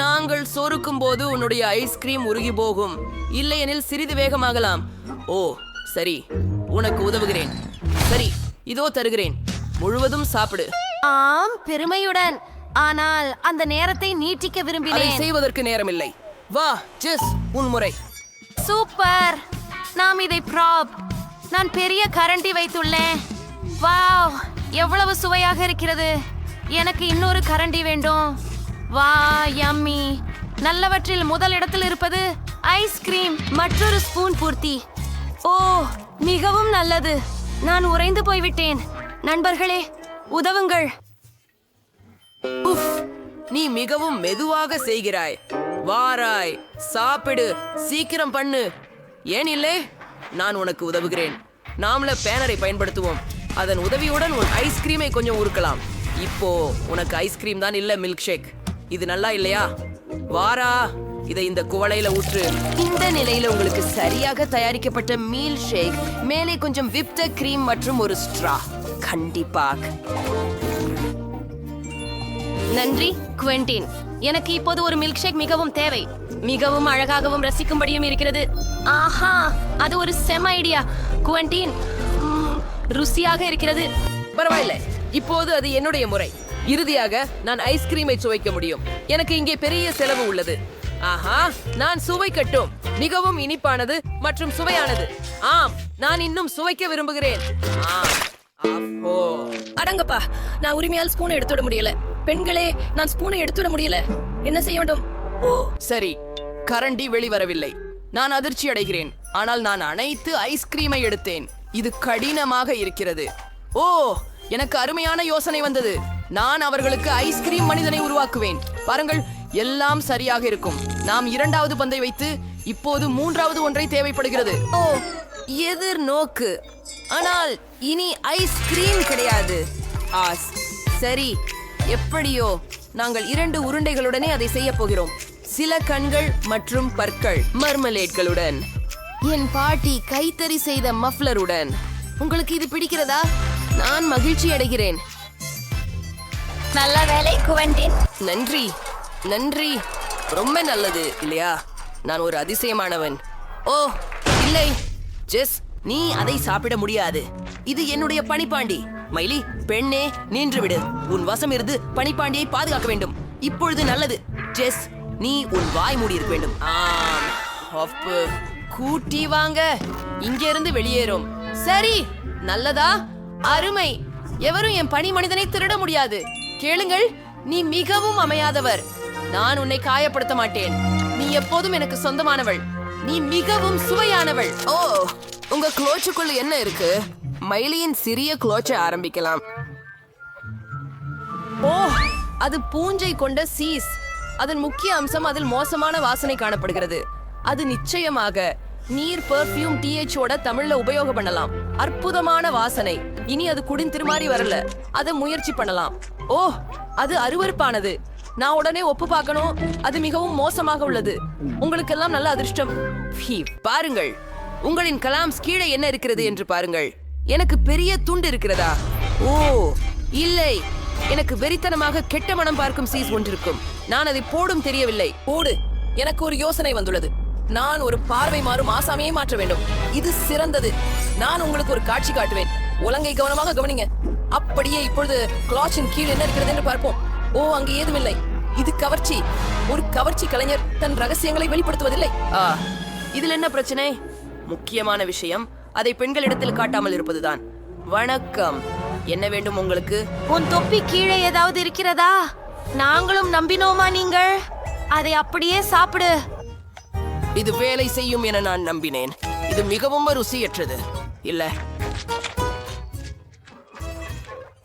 நாங்கள் சொருக்கும் போது உன்னுடைய ஐஸ்கிரீம் உருகி போகும், இல்லையெனில் சிறிது வேகமாகலாம். ஓ சரி, உனக்கு உதவுகிறேன். சரி, இதோ தருகிறேன், முழுவதும் சாப்பிடு. ஆம், பெருமையுடன். ஆனால் அந்த நேரத்தை நீட்டிக்க அதை விரும்பினேன். செய்வதற்கு நேரமில்லை. வா ஜெஸ், உன் முறை. சூப்பர். நாம் இதை ப்ராப். நான் பெரிய கரண்டி வைத்துள்ளேன். வாவ், எவ்வளவு சுவையாக இருக்கிறது. எனக்கு இன்னொரு கரண்டி வேண்டும். வா, யம்மி. நல்லவற்றில் முதல் இடத்தில் இருப்பது ஐஸ்கிரீம். மற்றொரு ஸ்பூன் பூர்த்தி. ஓ, மிகவும் நல்லது. நான் உறைந்து போய்விட்டேன். நண்பர்களே, உதவுங்கள். உஃப், நீ மிகவும் மெதுவாக செய்கிறாய். வாராய், சாப்பிடு, சீக்கிரம் பண்ணு. ஏன் இல்லை? நான் உனக்கு உதவுகிறேன். நாமள பேனரை பயன்படுத்துவோம். அதன் உதவியுடன் உன் ஐஸ்கிரீமை கொஞ்சம் உருக்கலாம். இப்போ உனக்கு ஐஸ்கிரீம் தான் இல்ல, மில்க் ஷேக். இது நல்லா இல்லையா? வாரா, இதை இந்த குவளையில ஊற்று. இந்த நிலையில உங்களுக்கு சரியாக தயாரிக்கப்பட்ட மீல் ஷேக், மேலே கொஞ்சம் விப்ட கிரீம் மற்றும் ஒரு ஸ்ட்ரா. கண்டிப்பாக. நன்றி குவென்டின். எனக்கு இப்போது ஒரு மில்க் ஷேக் மிகவும் தேவை. மிகவும் அழகாகவும் ரசிக்கும்படியும் இருக்கிறது. ஆஹா, அது ஒரு செம ஐடியா குவென்டின். ருசியாக இருக்கிறது. பரவாயில்லை, இப்போது அது என்னுடைய முறை. இறுதியாக நான் ஐஸ்கிரீமை சுவைக்க முடியும். எனக்கு இங்கே பெரிய செலவு உள்ளது. ஆஹா, நான் சுவைக்கட்டும். மிகவும் இனிப்பானது மற்றும் சுவையானது. ஆம், நான் இன்னும் சுவைக்க விரும்புகிறேன். அடங்கப்பா, நான் உரிமையால் ஸ்பூனை எடுத்துட முடியல. பெண்களே, நான் ஸ்பூனை எடுத்துட முடியல. என்ன செய்ய வேண்டும்? ஓ சரி, கரண்டி வெளிவரவில்லை. நான் அதிர்ச்சி அடைகிறேன். ஆனால் நான் அனைத்து ஐஸ்கிரீமை எடுத்தேன். இது கடினமாக இருக்கிறது. ஓ, எனக்கு அருமையான யோசனை வந்தது. நான் அவர்களுக்கு ஐஸ்கிரீம் மனிதனை உருவாக்குவேன். பாருங்கள், எல்லாம் சரியாக இருக்கும். நாம் இரண்டாவது பந்தை வைத்து இப்போது மூன்றாவது ஒன்றை தேவைப்படுகிறது. ஓ, எதிர்நோக்கு. ஆனால் இனி ஐஸ்கிரீம் கிடையாது. ஆஸ் சரி, எப்படியோ நாங்கள் 2 உருண்டைகளுடனே அதை செய்ய போகிறோம். சில கண்கள் மற்றும் பற்கள் மர்மலேட்களுடன். என் பாட்டி கைத்தறி செய்த மஃப்லருடன். உங்களுக்கு இது பிடிக்கிறதா? நான் மகிழ்ச்சி அடைகிறேன். நல்ல வேலை குவென்டின். நன்றி நன்றி, ரொம்ப நல்லது இல்லையா? நான் ஒரு அதிசயமானவன். ஓ இல்லை ஜெஸ், நீ அதை சாப்பிட முடியாது. இது என்னுடைய பனிப்பாண்டி. மைலி, பெண்ணே, நின்று விடு. உன் வசம் இருந்து பனிப்பாண்டியை பாதுகாக்க வேண்டும். இப்பொழுது நல்லது. ஜெஸ், நீ உன் வாய் மூடி இருக்க வேண்டும். ஆம், அப்பு. கூட்டி வாங்க, இங்க இருந்து வெளியேறும். சரி, நல்லதா? அருமை. எவரும் என் பனி மனிதனை திருட முடியாது. கேளுங்கள், நீ மிகவும் அமையாதவர். நான் உன்னை காயப்படுத்த மாட்டேன். நீ எப்போதும் எனக்கு சொந்தமானவள். நீ மிகவும் சுவையானவள். ஓ, உங்க குளோச்சுக்குள்ள என்ன இருக்கு? மைலியின் சிறிய குளோச்சை ஆரம்பிக்கலாம். ஓ, அது பூஞ்சை கொண்ட சீஸ். அதன் முக்கிய அம்சம் அதில் மோசமான வாசனை காணப்படுகிறது. அது நிச்சயமாக நீர் பெர்ஃப்யூம் THஓட தமிழ்ல உபயோகம் பண்ணலாம். அற்புதமான வாசனை. இனி அது குடின் திருமாறி வரல. அதை முயற்சி பண்ணலாம். ஓ, அது அருவருப்பானது. நான் உடனே ஒப்பு பார்க்கணும். அது மிகவும் மோசமாக உள்ளது. உங்களுக்கெல்லாம் நல்ல அதிர்ஷ்டம். பாருங்கள், உங்களின் கலாம்ஸ் கீழே என்ன இருக்கிறது என்று பாருங்கள். எனக்கு பெரிய துண்டு இருக்கிறதா? ஓ இல்லை, எனக்கு வெறித்தனமாக கெட்ட மனம் பார்க்கும் சீஸ் ஒன்றிருக்கும். நான் அதை போடும் தெரியவில்லை. போடு. எனக்கு ஒரு யோசனை வந்துள்ளது. நான் ஒரு பார்வை மாறும் ஆசாமியை மாற்ற வேண்டும். இது சிறந்தது. நான் உங்களுக்கு ஒரு காட்சி காட்டுவேன். ஒழுங்கை கவனமாக கவனிங்க. அப்படியே இப்பொழுது கிளாச்சின் கீழ் என்ன இருக்கிறது என்று பார்ப்போம். ஓ, அங்கு ஏதுமில்லை. இது கவர்ச்சி. ஒரு கவர்ச்சி கலைஞர் தன் ரகசியங்களை வெளிப்படுத்துவதில்லை. இதில் என்ன பிரச்சனை? முக்கியமான விஷயம் அதை பெண்களிடத்தில் காட்டாமல் இருப்பதுதான். வணக்கம், என்ன வேண்டும் உங்களுக்கு? உன் தொப்பி கீழே ஏதாவது இருக்கிறதா? நாங்களும் நம்பினோமா நீங்கள் அதை அப்படியே சாப்பிடு. இது வேலை செய்யும் என நான் நம்பினேன். இது மிகவும் ருசியற்றது இல்ல.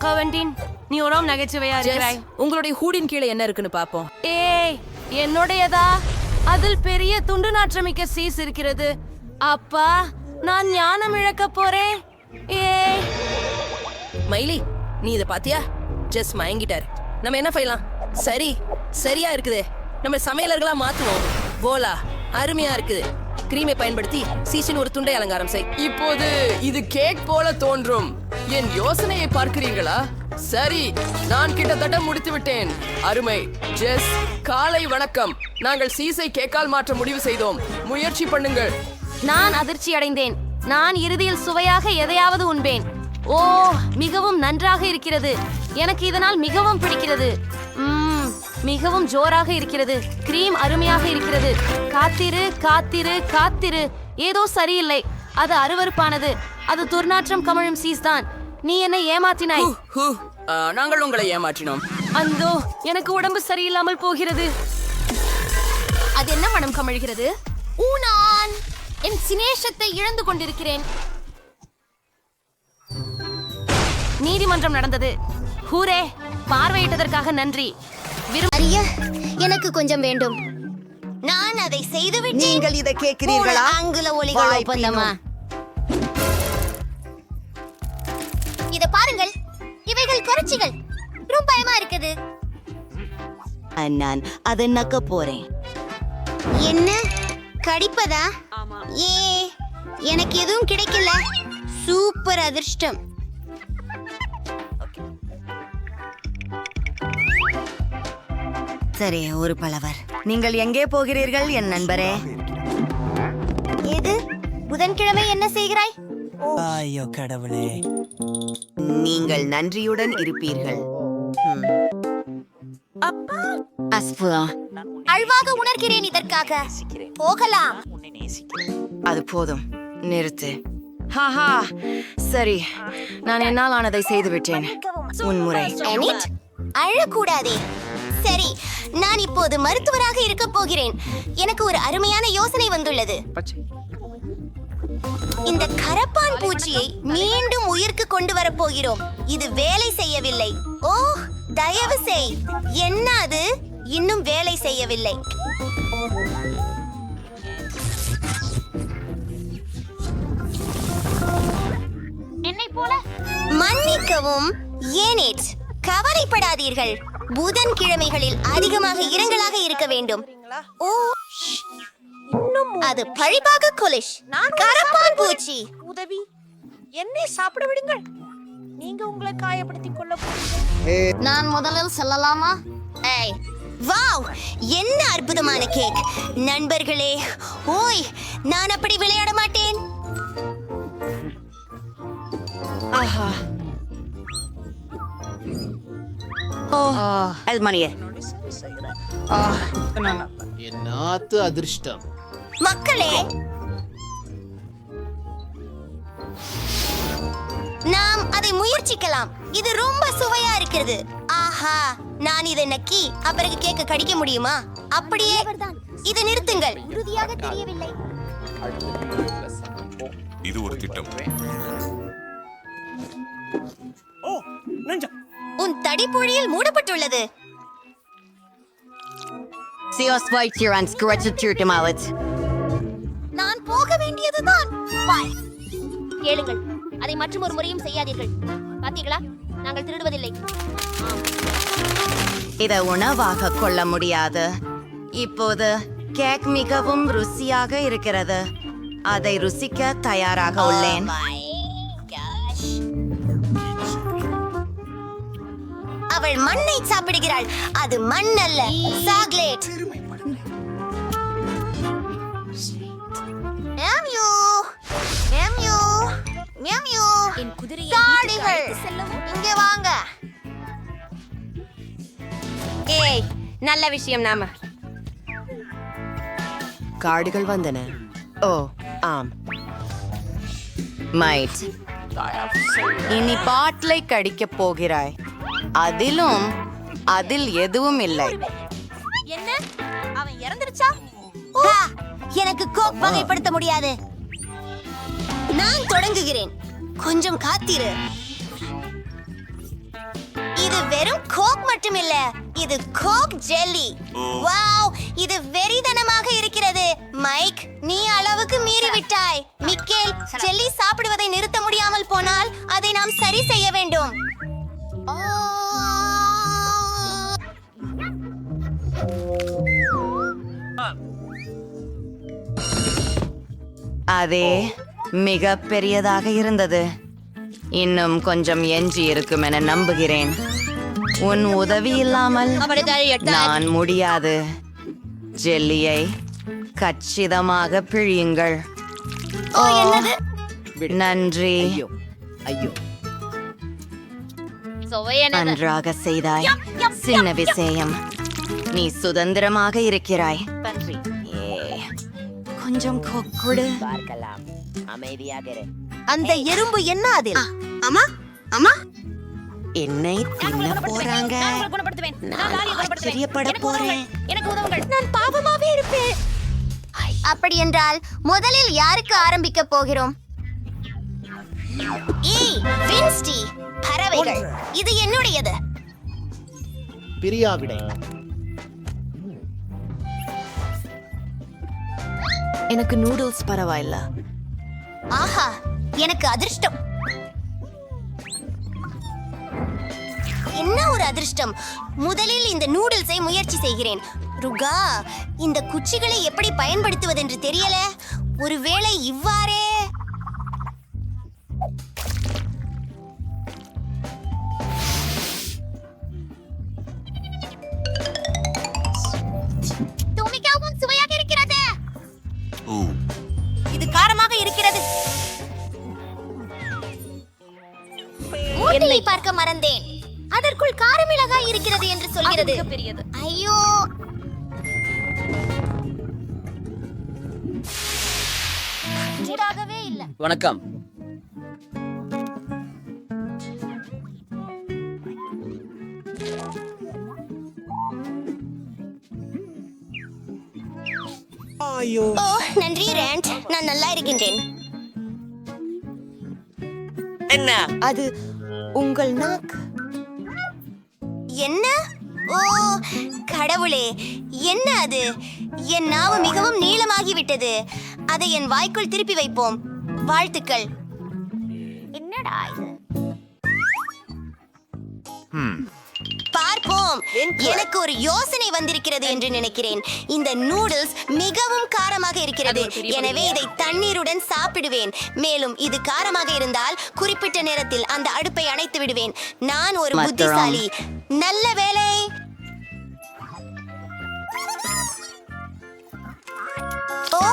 கவண்டின், நீ ஒரு நகைச்சுவையா இருக்கிறாய். உங்களுடைய ஹூடின் கீழே என்ன இருக்குன்னு பாப்போம். ஏய், என்னுடையதா? அதில் பெரிய துண்டு நாற்றமிக்க சீஸ் இருக்கிறது. அப்பா, நான் ஞானம் இழக்க போறேன். ஏய் மைலி, நீ இத பாத்தியா? ஜெஸ் மயங்கிட்டார். நம்ம என்ன செய்யலாம்? சரியா இருக்குது. நம்ம சமையலர்களா மாத்துவோம். போலா, அருமையா இருக்குது. கிரீமை பயன்படுத்தி சீசின் ஒரு துண்டை அலங்காரம் செய். இப்போது இது கேக் போல தோன்றும். என் யோசனையை பார்க்கிறீர்களா? சரி, நான் கிட்டத்தட்ட முடித்து விட்டேன். அருமை. ஜெஸ், காலை வணக்கம். நாங்கள் சீஸை கேக்கால் மாற்ற முடிவு செய்தோம். முயற்சி பண்ணுங்கள். நான் அதிர்ச்சி அடைந்தேன். நான் இறுதியில் சுவையாக எதையாவது உண்பேன். ஓ, மிகவும் நன்றாக இருக்கிறது. எனக்கு இதனால் மிகவும் பிடிக்கிறது. மிகவும் ஜோராக இருக்கிறது. கிரீம் அருமையாக இருக்கிறது. காத்திரு காத்திரு காத்திரு. ஏதோ சரியில்லை. அது அருவருப்பானது. அது துர்நாற்றம் கமழும் சீஸ் தான். நீ என்னை ஏமாற்றினாய். நாங்கள் உங்களை ஏமாற்றினோம். அந்தோ, எனக்கு உடம்பு சரியில்லாமல் போகிறது. அது என்ன மனம் கமழ்கிறது? நான் என் சினேஷத்தை இழந்து கொண்டிருக்கிறேன். நீதிமன்றம் நடந்தது. ஹூரே, பார்வையிட்டதற்காக நன்றி. அறிய, எனக்கு கொஞ்சம் வேண்டும். நான் அதை செய்துவிட்டேன். நீங்கள் இதை கேட்கிறீர்களா? ஆங்கில ஒலிகள் ஒப்பந்தமா? இத பாருங்கள், இவைகள் குறைச்சிகள். ரொம்ப பயமா இருக்குது. நான் அதை நக்க போறேன். என்ன கடிப்பதா? ஏ, எனக்கு எதுவும் கிடைக்கல. சூப்பர் அதிர்ஷ்டம். சரி, ஒரு பலவர். நீங்கள் எங்கே போகிறீர்கள் என் நண்பரே? எது? புதன்கிழமை என்ன செய்கிறாய்? ஐயோ கடவுளே. நீங்கள் நன்றியுடன் இருப்பீர்கள். அழ்வாக உணர்கிறேன் இதற்காக. போகலாம். அது போதும், நிறுத்து. ஹாஹா, சரி, நான் என்னால் ஆனதை செய்துவிட்டேன். உன்முறை. அனிட், அழக்கூடாதே. சரி, நான் இப்போது மருத்துவராக இருக்க போகிறேன். எனக்கு ஒரு அருமையான யோசனை வந்துள்ளது. இந்த கரப்பான் பூச்சியை மீண்டும் உயிர்க்கு கொண்டு வரப் போகிறோம். இது வேலை செய்யவில்லை. ஓ, தயவு செய். என்ன அது? இன்னும் வேலை செய்யவில்லை. என்னை போல மன்னிக்கவும். ஏனேட், கவலைப்படாதீர்கள். புதன்கிழமைகளில் அதிகமாக இரங்கலாக இருக்க வேண்டும். ஓ, அது பழிபாக கொலிஷ். கரப்பான் பூச்சி. உதவி, என்னை சாப்பிட விடுங்கள். நீங்க உங்களை காயப்படுத்திக் கொள்ள போறீங்க. நான் முதலில் செல்லலாமா? ஏய், வாவ், என்ன அற்புதமான கேக். நண்பர்களே, ஓய், நான் அப்படி விளையாட மாட்டேன். ஆஹா. ஓ, அது மணியே. என்னாத்து அதிர்ஷ்டம். மக்களே, நாம் அதை முயற்சிக்கலாம். இது ரொம்ப சுவையா இருக்கிறது. ஆஹா, நான் இதை நக்கி அப்புறம் கேக்க கடிக்க முடியுமா? அப்படியே இதை நிறுத்துங்கள். உறுதியாக தெரியவில்லை. இது ஒரு திட்டம். உன் தடிப்பொழியில் மூடப்பட்டுள்ளது. நான் போக வேண்டியதுதான். பாய். கேளுங்கள், அதை மற்றும் ஒரு முறையும் செய்யாதீர்கள். பாத்தீங்களா, நாங்கள் திருடுவதில்லை. இதை உணவாக கொள்ள முடியாது. இப்போது கேக் மிகவும் ருசியாக இருக்கிறது. அதை ருசிக்க தயாராக உள்ளேன். அவள் மண்ணை சாப்பிடுகிறாள். அது மண் அல்ல, சாக்லேட். இங்கே வாங்க. ஏய், நல்ல விஷயம். நாம கார்டுகள் வந்தன. ஓ, ஆம். மைட், இனி பாட்டிலை கடிக்கப் போகிறாய். அதிலும் அதில் எதுவும் இல்லை. என்ன அவன் இறந்துருச்சா? எனக்கு கோக் வகைப்படுத்த முடியாது. நான் தொடங்குகிறேன். கொஞ்சம் காத்திரு. இது வெறும் கோக் மட்டுமில்ல, இது கோக் ஜெல்லி. வாவ், இது வெறித்தனமாக இருக்கிறது. மைக், நீ அளவுக்கு மீறி விட்டாய். மிக்கேல், ஜெல்லி சாப்பிடுவதை நிறுத்த முடியாமல் போனால் அதை நாம் சரி செய்ய வேண்டும். அதே மிக பெரியதாக இருந்தது. இன்னும் கொஞ்சம் எஞ்சி இருக்கும் என நம்புகிறேன். உன் உதவி இல்லாமல் நான் முடியாது. ஜெல்லியை கச்சிதமாக பிழியுங்கள். நன்றி. நன்றாக செய்தாய். சின்ன விஷயம். நீ சுதந்திரமாக இருக்கிறாய். கொஞ்சம் கொடு. அந்த எறும்பு என்ன அதில்? அம்மா அம்மா, என்னை தின்ன போறாங்க. நான் ஆச்சரியப்பட போறேன். நான் பாவமாவே இருப்பேன். அப்படி என்றால் முதலில் யாருக்கு ஆரம்பிக்க போகிறோம்? ஏய் வின்ஸ்டி, பறவைகள், இது என்னுடையது. பிரியாவிடை. எனக்கு நூடுல்ஸ் பரவாயில்ல. ஆஹா, எனக்கு அதிர்ஷ்டம். என்ன ஒரு அதிர்ஷ்டம். முதலில் இந்த நூடுல்ஸை முயற்சி செய்கிறேன். ருகா, இந்த குச்சிகளை எப்படி பயன்படுத்துவதென்று தெரியல. ஒருவேளை இவ்வாறே. மிகவும் சுவையாக இருக்கிறது. இது காரமாக இருக்கிறது. மூட்டையை பார்க்க மறந்தேன். அதற்குள் காரமிளகாய் இருக்கிறது என்று சொல்கிறது. ஐயோ, சூடாகவே இல்ல. வணக்கம். ஓ, நன்றி ரேண்ட், நான் நல்லா இருக்கின்றேன். என்ன அது? உங்கள் நாக்கு என்ன? ஓ கடவுளே, என்ன அது? என் நாவு மிகவும் நீளமாகிவிட்டது. அதை என் வாய்க்குள் திருப்பி வைப்போம். வாழ்த்துக்கள். என்னடா இது? பார்ப்போம். எனக்கு ஒரு யோசனை வந்திருக்கிறது என்று நினைக்கிறேன். இந்த நூடுல்ஸ் மிகவும் காரமாக இருக்கிறது. எனவே இதை தண்ணீருடன் சாப்பிடுவேன். மேலும் இது காரமாக இருந்தால் குறிப்பிட்ட நேரத்தில் அந்த அடுப்பை அணைத்து விடுவேன். நான் ஒரு புத்திசாலி. நல்ல வேலை. ஓ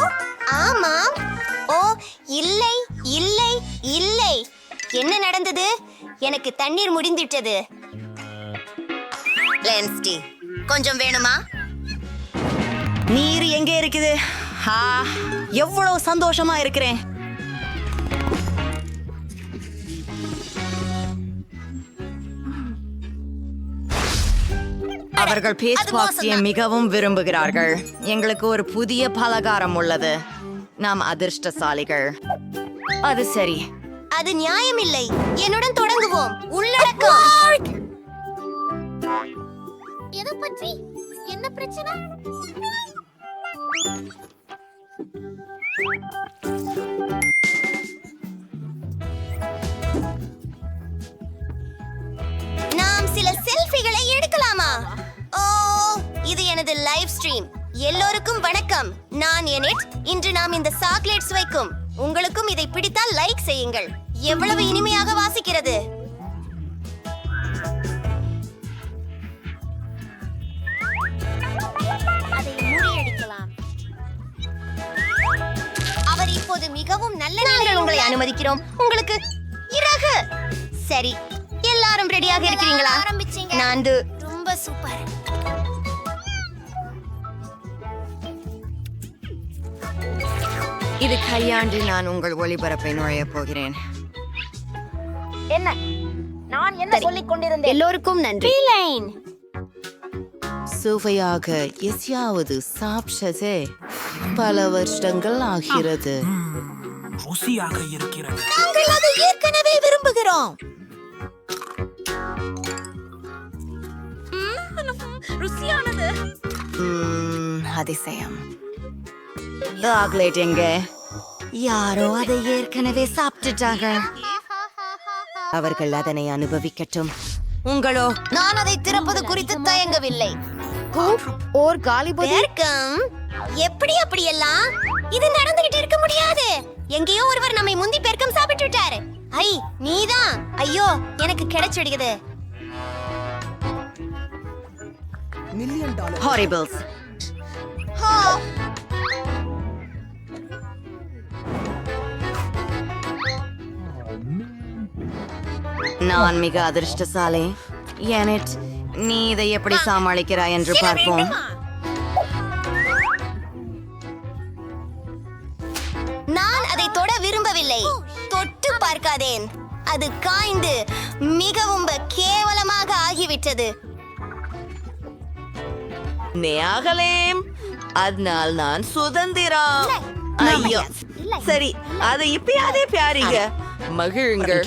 ஆமாம். ஓ இல்லை இல்லை இல்லை. என்ன நடந்தது? எனக்கு தண்ணீர் முடிந்துவிட்டது. லென்ஸ்டி, கொஞ்சம் வேணுமா? நீர் எங்கே இருக்குது? எவ்வளவு சந்தோஷமா இருக்கிறேன். அவர்கள் பேஸ்ட் பாக்ஸியை மிகவும் விரும்புகிறார்கள். எங்களுக்கு ஒரு புதிய பலகாரம் உள்ளது. நாம் அதிர்ஷ்டசாலிகள். அது சரி. அது நியாயமில்லை. என்னுடன் தொடங்குவோம். உள்ளடக்கம். எதை பற்றி? என்ன பிரச்சனை? நாம் சில செல்ஃபிகளை எடுக்கலாமா? ஓ, இது எனது லைவ் ஸ்ட்ரீம். எல்லோருக்கும் வணக்கம். நான் எனிட். இன்று நாம் இந்த சாக்லேட்ஸ் வைக்கும். உங்களுக்கும் இதை பிடித்தால் லைக் செய்யுங்கள். எவ்வளவு இனிமையாக வாசிக்கிறது. அதை முறியடிக்கலாம். அவர் இப்போது மிகவும் நல்ல நாங்கள் உங்களை அனுமதிக்கிறோம். உங்களுக்கு இறகு. சரி, எல்லாரும் ரெடியாக இருக்கிறீங்களா? நான் ரொம்ப சூப்பர். இது கையாண்டு நான் உங்கள் ஒளிபரப்பை நுழைய போகிறேன். என்ன? நான் என்ன சொல்லிக் கொண்டிருந்தேன்? எல்லோருக்கும் நன்றி. சுவையாக எதையாவது சாப்பிட்டதே பல வருஷங்கள் ஆகிறது. ருசியாக இருக்கிறது. நாங்கள் அதை ஏற்கனவே விரும்புகிறோம். ருசியானது. அதிசயம். சாக்லேட் எங்க? யாரோ அதை ஏற்கனவே சாப்பிட்டுட்டாங்க. அவர்கள் அதனை அனுபவிக்கட்டும். உங்களோ? நான் அதை திறப்பது குறித்து தயங்கவில்லை. ஓர் காலி பெர்க்கம், எப்படி அப்படியெல்லாம் இது நடந்துகிட்டு இருக்க முடியாது. எங்கேயோ ஒருவர் நம்மை முந்தி பெர்க்கம் சாப்பிட்டு விட்டாரு. ஐ, நீதான். ஐயோ, எனக்கு கிடைச்சிடுகிறது. ஹாரிபிள்ஸ். நான் மிக அதிர்ஷ்டசாலி. ஏனெட், நீ இதை எப்படி சமாளிக்கிறாய் என்று பார்ப்போம். நான் அதை தொட விரும்பவில்லை. தொட்டு பார்க்காதேன். அது காய்ந்து மிகவும் கேவலமாக ஆகிவிட்டது. நேகலேம், அதனால் நான் சுதந்திரம். ஐயோ, சரி, அதை இப்பயாதே பியாரிங்க. மகிழுங்கள்.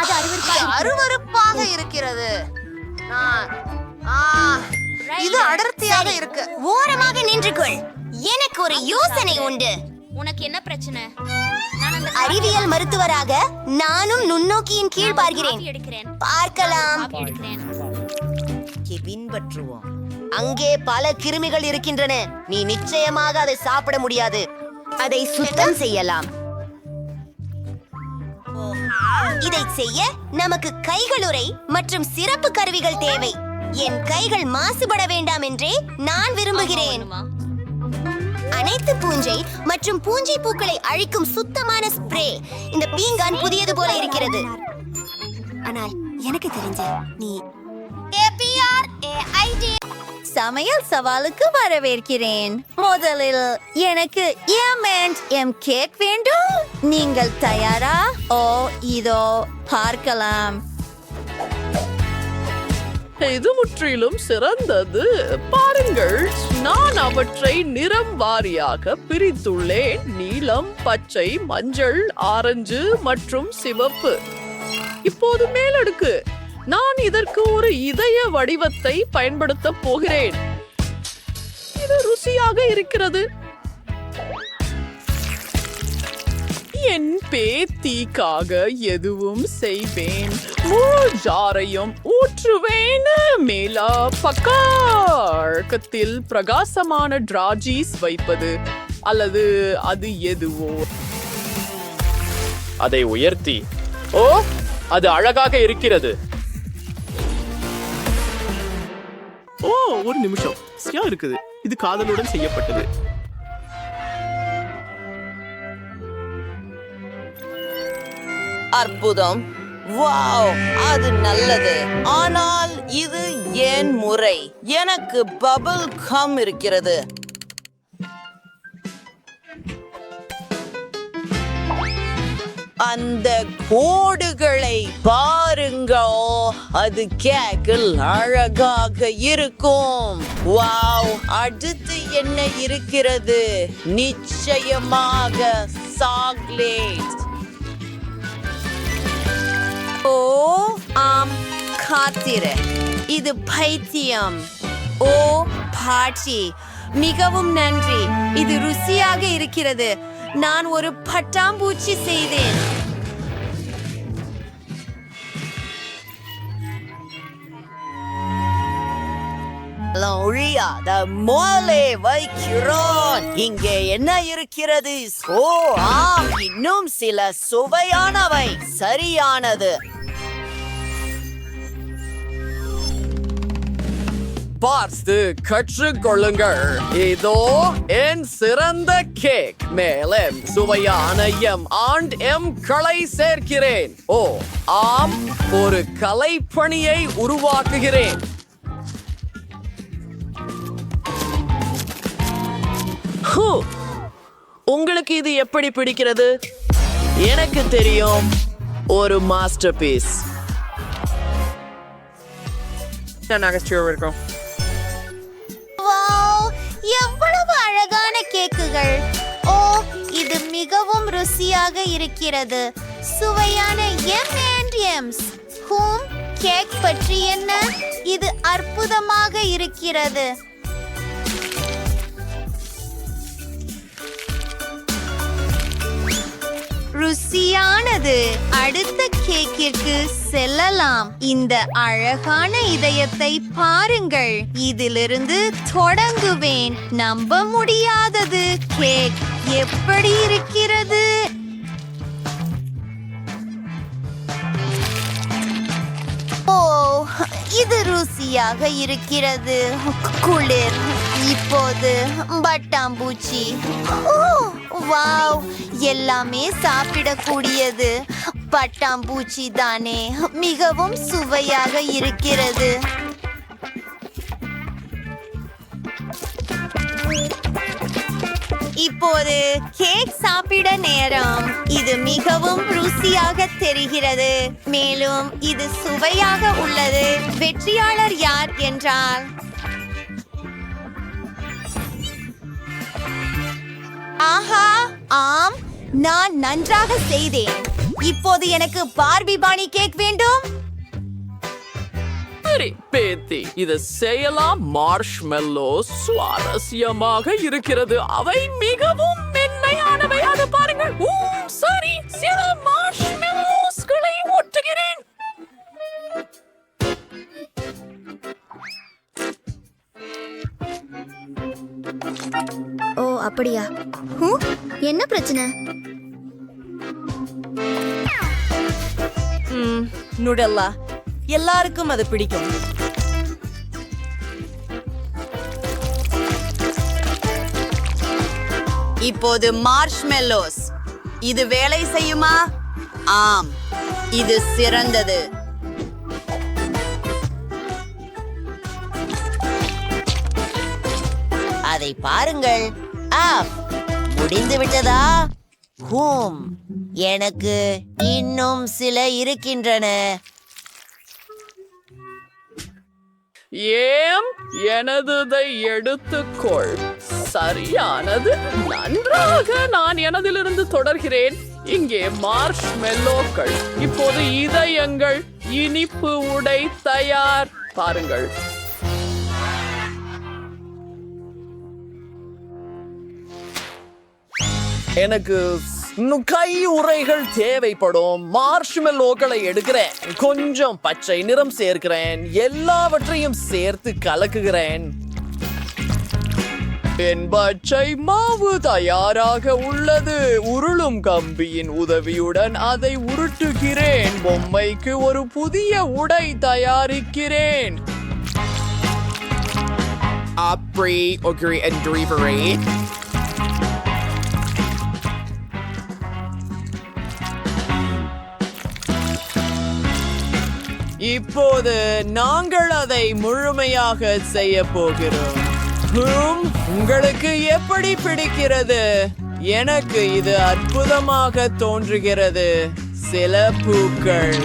அது அருவருப்பாக இருக்கிறது. இது அடர்த்தியாக இருக்கு. ஓரமாக நின்றுகொள். எனக்கு ஒரு யோசனை உண்டு. உனக்கு என்ன பிரச்சனை? அறிவியல் மருத்துவராக நானும் நுண்ணோக்கியின் கீழ் பார்க்கிறேன். பார்க்கலாம். பின்பற்றுவோம். அங்கே பல கிருமிகள் இருக்கின்றன. நீ நிச்சயமாக அதை சாப்பிட முடியாது. அதை சுத்தம் செய்யலாம். இதை செய்ய நமக்கு கைகளுறை மற்றும் சிறப்பு கருவிகள் தேவை. என் கைகள் மாசுபட வேண்டாம் என்றே நான் விரும்புகிறேன். அனைத்து பூஞ்சை மற்றும் பூஞ்சை பூக்களை அழிக்கும் சுத்தமான ஸ்ப்ரே. இந்த பீங்கான் புதியது போல இருக்கிறது. ஆனால் எனக்கு தெரிஞ்ச நீ சமையல் சவாலுக்கு வரவேற்கிறேன். முதலில் எனக்கு எம் கேக் வேண்டும். நீங்கள் தயாரா? ஓ, இதோ பார்க்கலாம். இது முற்றிலும் சிறந்தது. பாருங்கள், நான் அவற்றை நிறம் வாரியாக பிரித்துள்ளேன். நீலம், பச்சை, மஞ்சள், ஆரஞ்சு மற்றும் சிவப்பு. இப்போது மேலடுக்கு. நான் இதற்கு ஒரு இதய வடிவத்தை பயன்படுத்த போகிறேன். இது ருசியாக இருக்கிறது. என் பேத்திக்காக எதுவும் செய்வேன். முழு ஜாரையும் ஊற்றுவேன். மேலா பக்கத்தில் பிரகாசமான டிராஜீஸ் வைப்பது அல்லது அது எதுவோ அதை உயர்த்தி. ஓ, அது அழகாக இருக்கிறது. ஓ, ஒரு நிமிஷம். சியா இருக்குது. இது காதலுடன் செய்யப்பட்டது. அற்புதம். வாவ், அது நல்லது. ஆனால் இது ஏன் முறை? எனக்கு பபிள் கம் இருக்கிறது. அந்த கோடுகளை பாருங்கோ. அது கேக்கில் அழகாக இருக்கும். வாவ், அடுத்து என்ன இருக்கிறது? நிச்சயமாக சாக்லேட். ஓ, ஆம், காத்திரு. இது பைத்தியம். ஓ, பாட்டி, மிகவும் நன்றி. இது ருசியாக இருக்கிறது. நான் ஒரு பட்டாம்பூச்சி செய்தேன். ஒழியாத மோலே வைக்கிறோம். இங்கே என்ன இருக்கிறது? ஓ, ஆம், இன்னும் சில சுவையானவை. சரியானது. பார்த்து கற்றுக்கொள்ளுங்கள். இதோ என் சிறந்த கேக். மேலே சுவையான எம் களை சேர்க்கிறேன். ஓ, ஆம், ஒரு கலைப்பணியை உருவாக்குகிறேன். உங்களுக்கு இது எப்படி பிடிக்கிறது? எனக்கு தெரியும், ஒரு மாஸ்டர் பீஸ். இருக்கோம். வாவ், எவ்வளவு அழகான கேக்குகள்! ஓ, இது மிகவும் ருசியாக இருக்கிறது. சுவையான M&M's. ஹூம், கேக் பற்றி என்ன? இது அற்புதமாக இருக்கிறது. ருசியானது. அடுத்த கேக்கிற்கு செல்லலாம். இந்த அழகான இதயத்தை பாருங்கள். இதிலிருந்து தொடங்குவேன். நம்ப முடியாதது. கேக் எப்படி இருக்கிறது? ஓ, இது ருசியாக இருக்கிறது. குளிர். இப்போது பட்டாம்பூச்சி. ஓ, வாவ், எல்லாமே சாப்பிடக்கூடியது. பட்டாம்பூச்சி தானே, மிகவும் சுவையாக இருக்கிறது. இப்போது கேக் சாப்பிட நேரம். இது மிகவும் ருசியாக தெரிகிறது. மேலும் இது சுவையாக உள்ளது. வெற்றியாளர் யார் என்றால் ஆஹா, ஆம், நான் நன்றாக செய்தேன். இப்போது எனக்கு பார்பி பாணி கேக் வேண்டும். சரி பேத்தி, இதை செய்யலாம். மார்ஷ்மெல்லோ சுவாரஸ்யமாக இருக்கிறது. அவை மிகவும் மென்மையானவை. அது பாருங்கள். சரி, சில மார்ஷ்மெல்லோஸ்களை ஒட்டுகிறேன். ஓ, அப்படியா? என்ன பிரச்சனை? நுடல்லா, எல்லாருக்கும் அது பிடிக்கும். இப்போது மார்ஷ்மெல்லோஸ். இது வேலை செய்யுமா? ஆம், இது சிறந்தது. அதை பாருங்கள். முடிந்து விட்டதா? ஹூம், எனக்கு இன்னும் சில இருக்கின்றன. ஏம், எனதுதை எடுத்துக்கொள். சரியானது. நன்றாக. நான் எனதிலிருந்து தொடர்கிறேன். இங்கே மார்ஷ்மெல்லோக்கள். இப்போது இதயங்கள். இனிப்பு உடை தயார். பாருங்கள். எனக்கு கை உரைகள் தேவைப்படும். மார்ஷ்மெல்லோக்களை எடுக்கிறேன். கொஞ்சம் பச்சை நிறம் சேர்க்கிறேன். எல்லாவற்றையும் சேர்த்து கலக்குகிறேன். என் பச்சை மாவு தயாராக உள்ளது. உருளும் கம்பியின் உதவியுடன் அதை உருட்டுகிறேன். பொம்மைக்கு ஒரு புதிய உடை தயாரிக்கிறேன். இப்போது நாங்கள் அதை முழுமையாக செய்ய போகிறோம். உங்களுக்கு எப்படி பிடிக்கிறது? எனக்கு இது அற்புதமாக தோன்றுகிறது. சில பூக்கள்.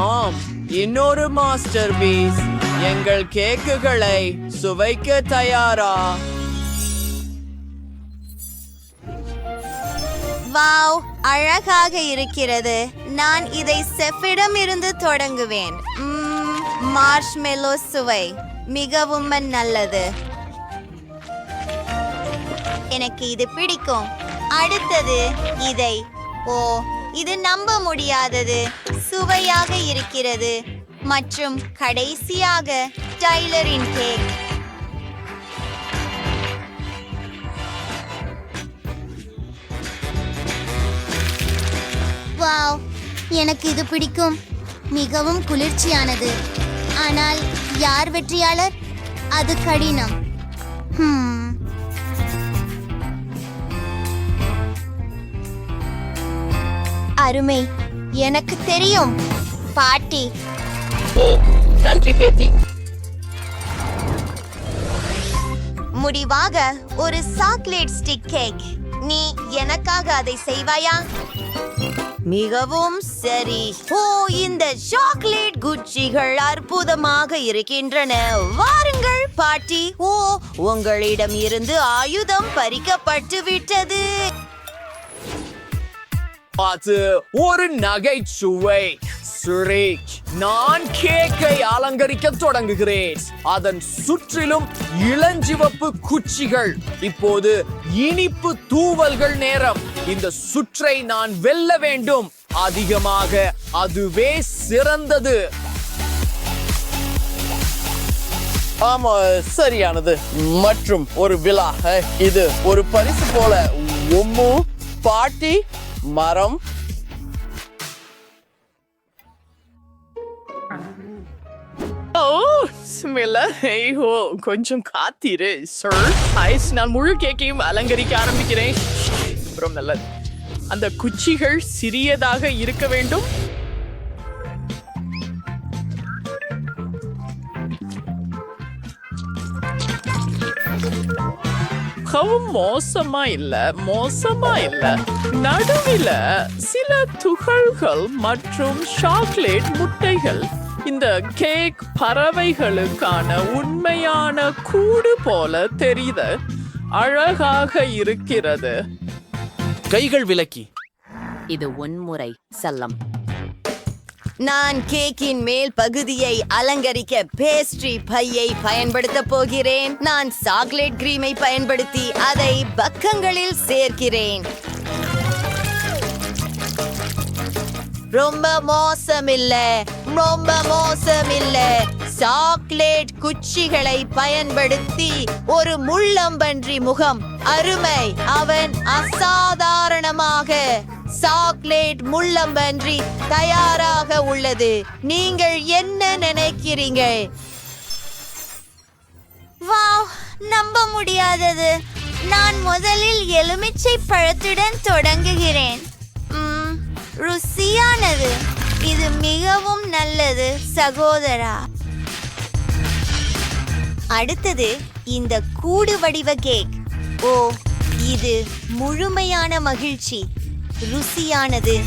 ஆம், இன்னொரு மாஸ்டர் பீஸ். எங்கள் கேக்குகளை சுவைக்க தயாரா? வாவ், அழகாக இருக்கிறது. நான் இதை செஃபிடம் இருந்து தொடங்குவேன். மார்ஷ்மெல்லோ சுவை மிகவும் நல்லது. எனக்கு இது பிடிக்கும். அடுத்தது இதை. ஓ, இது நம்ப முடியாதது. சுவையாக இருக்கிறது. மற்றும் கடைசியாக டைலரின் கேக். வாவ், எனக்கு இது பிடிக்கும். மிகவும் குளிர்ச்சியானது. ஆனால் யார் வெற்றியாளர்? அது கடினம். அருமை, எனக்கு தெரியும். பாட்டி. நன்றி பேத்தி. முடிவாக ஒரு சாக்லேட் ஸ்டிக் கேக். நீ எனக்காக அதை செய்வாயா? மிகவும் சரி. ஓ, இந்த சாக்லேட் குச்சிகள் அற்புதமாக இருக்கின்றன. வாருங்கள் பாட்டி. ஓ, உங்களிடம் இருந்து ஆயுதம் பறிக்கப்பட்டு விட்டது. அது ஒரு நகைச்சுவை. சுரேஷ், நான் கேக்கை அலங்கரிக்க தொடங்குகிறேன். அதன் சுற்றிலும் இளஞ்சிவப்பு குச்சிகள். இப்போது இனிப்பு தூவல்கள் நேரம். இந்த சுற்றை நான் வெல்ல வேண்டும். அதிகமாக அதுவே சிறந்தது. ஆமா, சரியானது. மற்றும் ஒரு விழா. இது ஒரு பரிசு போல. உம்மு பாட்டி மரம். கொஞ்சம் காத்திரு சார். ஐஸ், நான் முழு கேக்கையும் அலங்கரிக்க ஆரம்பிக்கிறேன். ரொம்ப நல்லது. அந்த குச்சிகள் சிறியதாக இருக்க வேண்டும். மோசமா இல்ல. நடுவில் சில துகள்கள் மற்றும் சாக்லேட் முட்டைகள். இந்த கேக் பறவைகளுக்கான உண்மையான கூடு போல தெரியுது. அழகாக இருக்கிறது. கைகள் விலக்கி. இது உன்முறை செல்லம். நான் கேக்கின் மேல் பகுதியை அலங்கரிக்க பேஸ்ட்ரி பையை பயன்படுத்த போகிறேன். நான் சாக்லேட் கிரீமை பயன்படுத்தி அதை பக்கங்களில் சேர்க்கிறேன். ரொம்ப மோசமில்ல. சாக்லேட் குச்சிகளை பயன்படுத்தி ஒரு முள்ளம்பன்றி முகம். அருமை. அவன் அசாதாரணமாக. சாக்லேட் முள்ளம்பன்றி தயாராக உள்ளது. நீங்கள் என்ன நினைக்கிறீங்க? வாவ், நம்ப முடியாதது. நான் முதலில் எலுமிச்சை பழத்துடன் தொடங்குகிறேன். ருசியானது. இது மிகவும் நல்லது சகோதரா. அடுத்தது இந்த கூடு வடிவ கேக். ஓ, இது முழுமையான மகிழ்ச்சி. ருசியானது.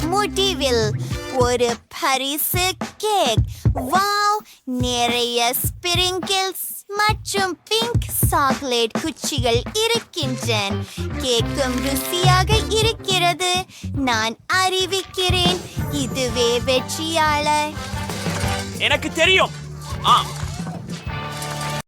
முடிவில் ஒரு பரிசு கேக். வாவ், நிறைய ஸ்பிரிங்கிள்ஸ் மற்றும் பிங்க் சாக்லேட் குச்சிகள் இருக்கின்றன. கேக்கும் ருசியாக இருக்கிறது. நான் அறிவிக்கிறேன், இதுவே வெற்றியாளர். எனக்கு தெரியும். ஆம்,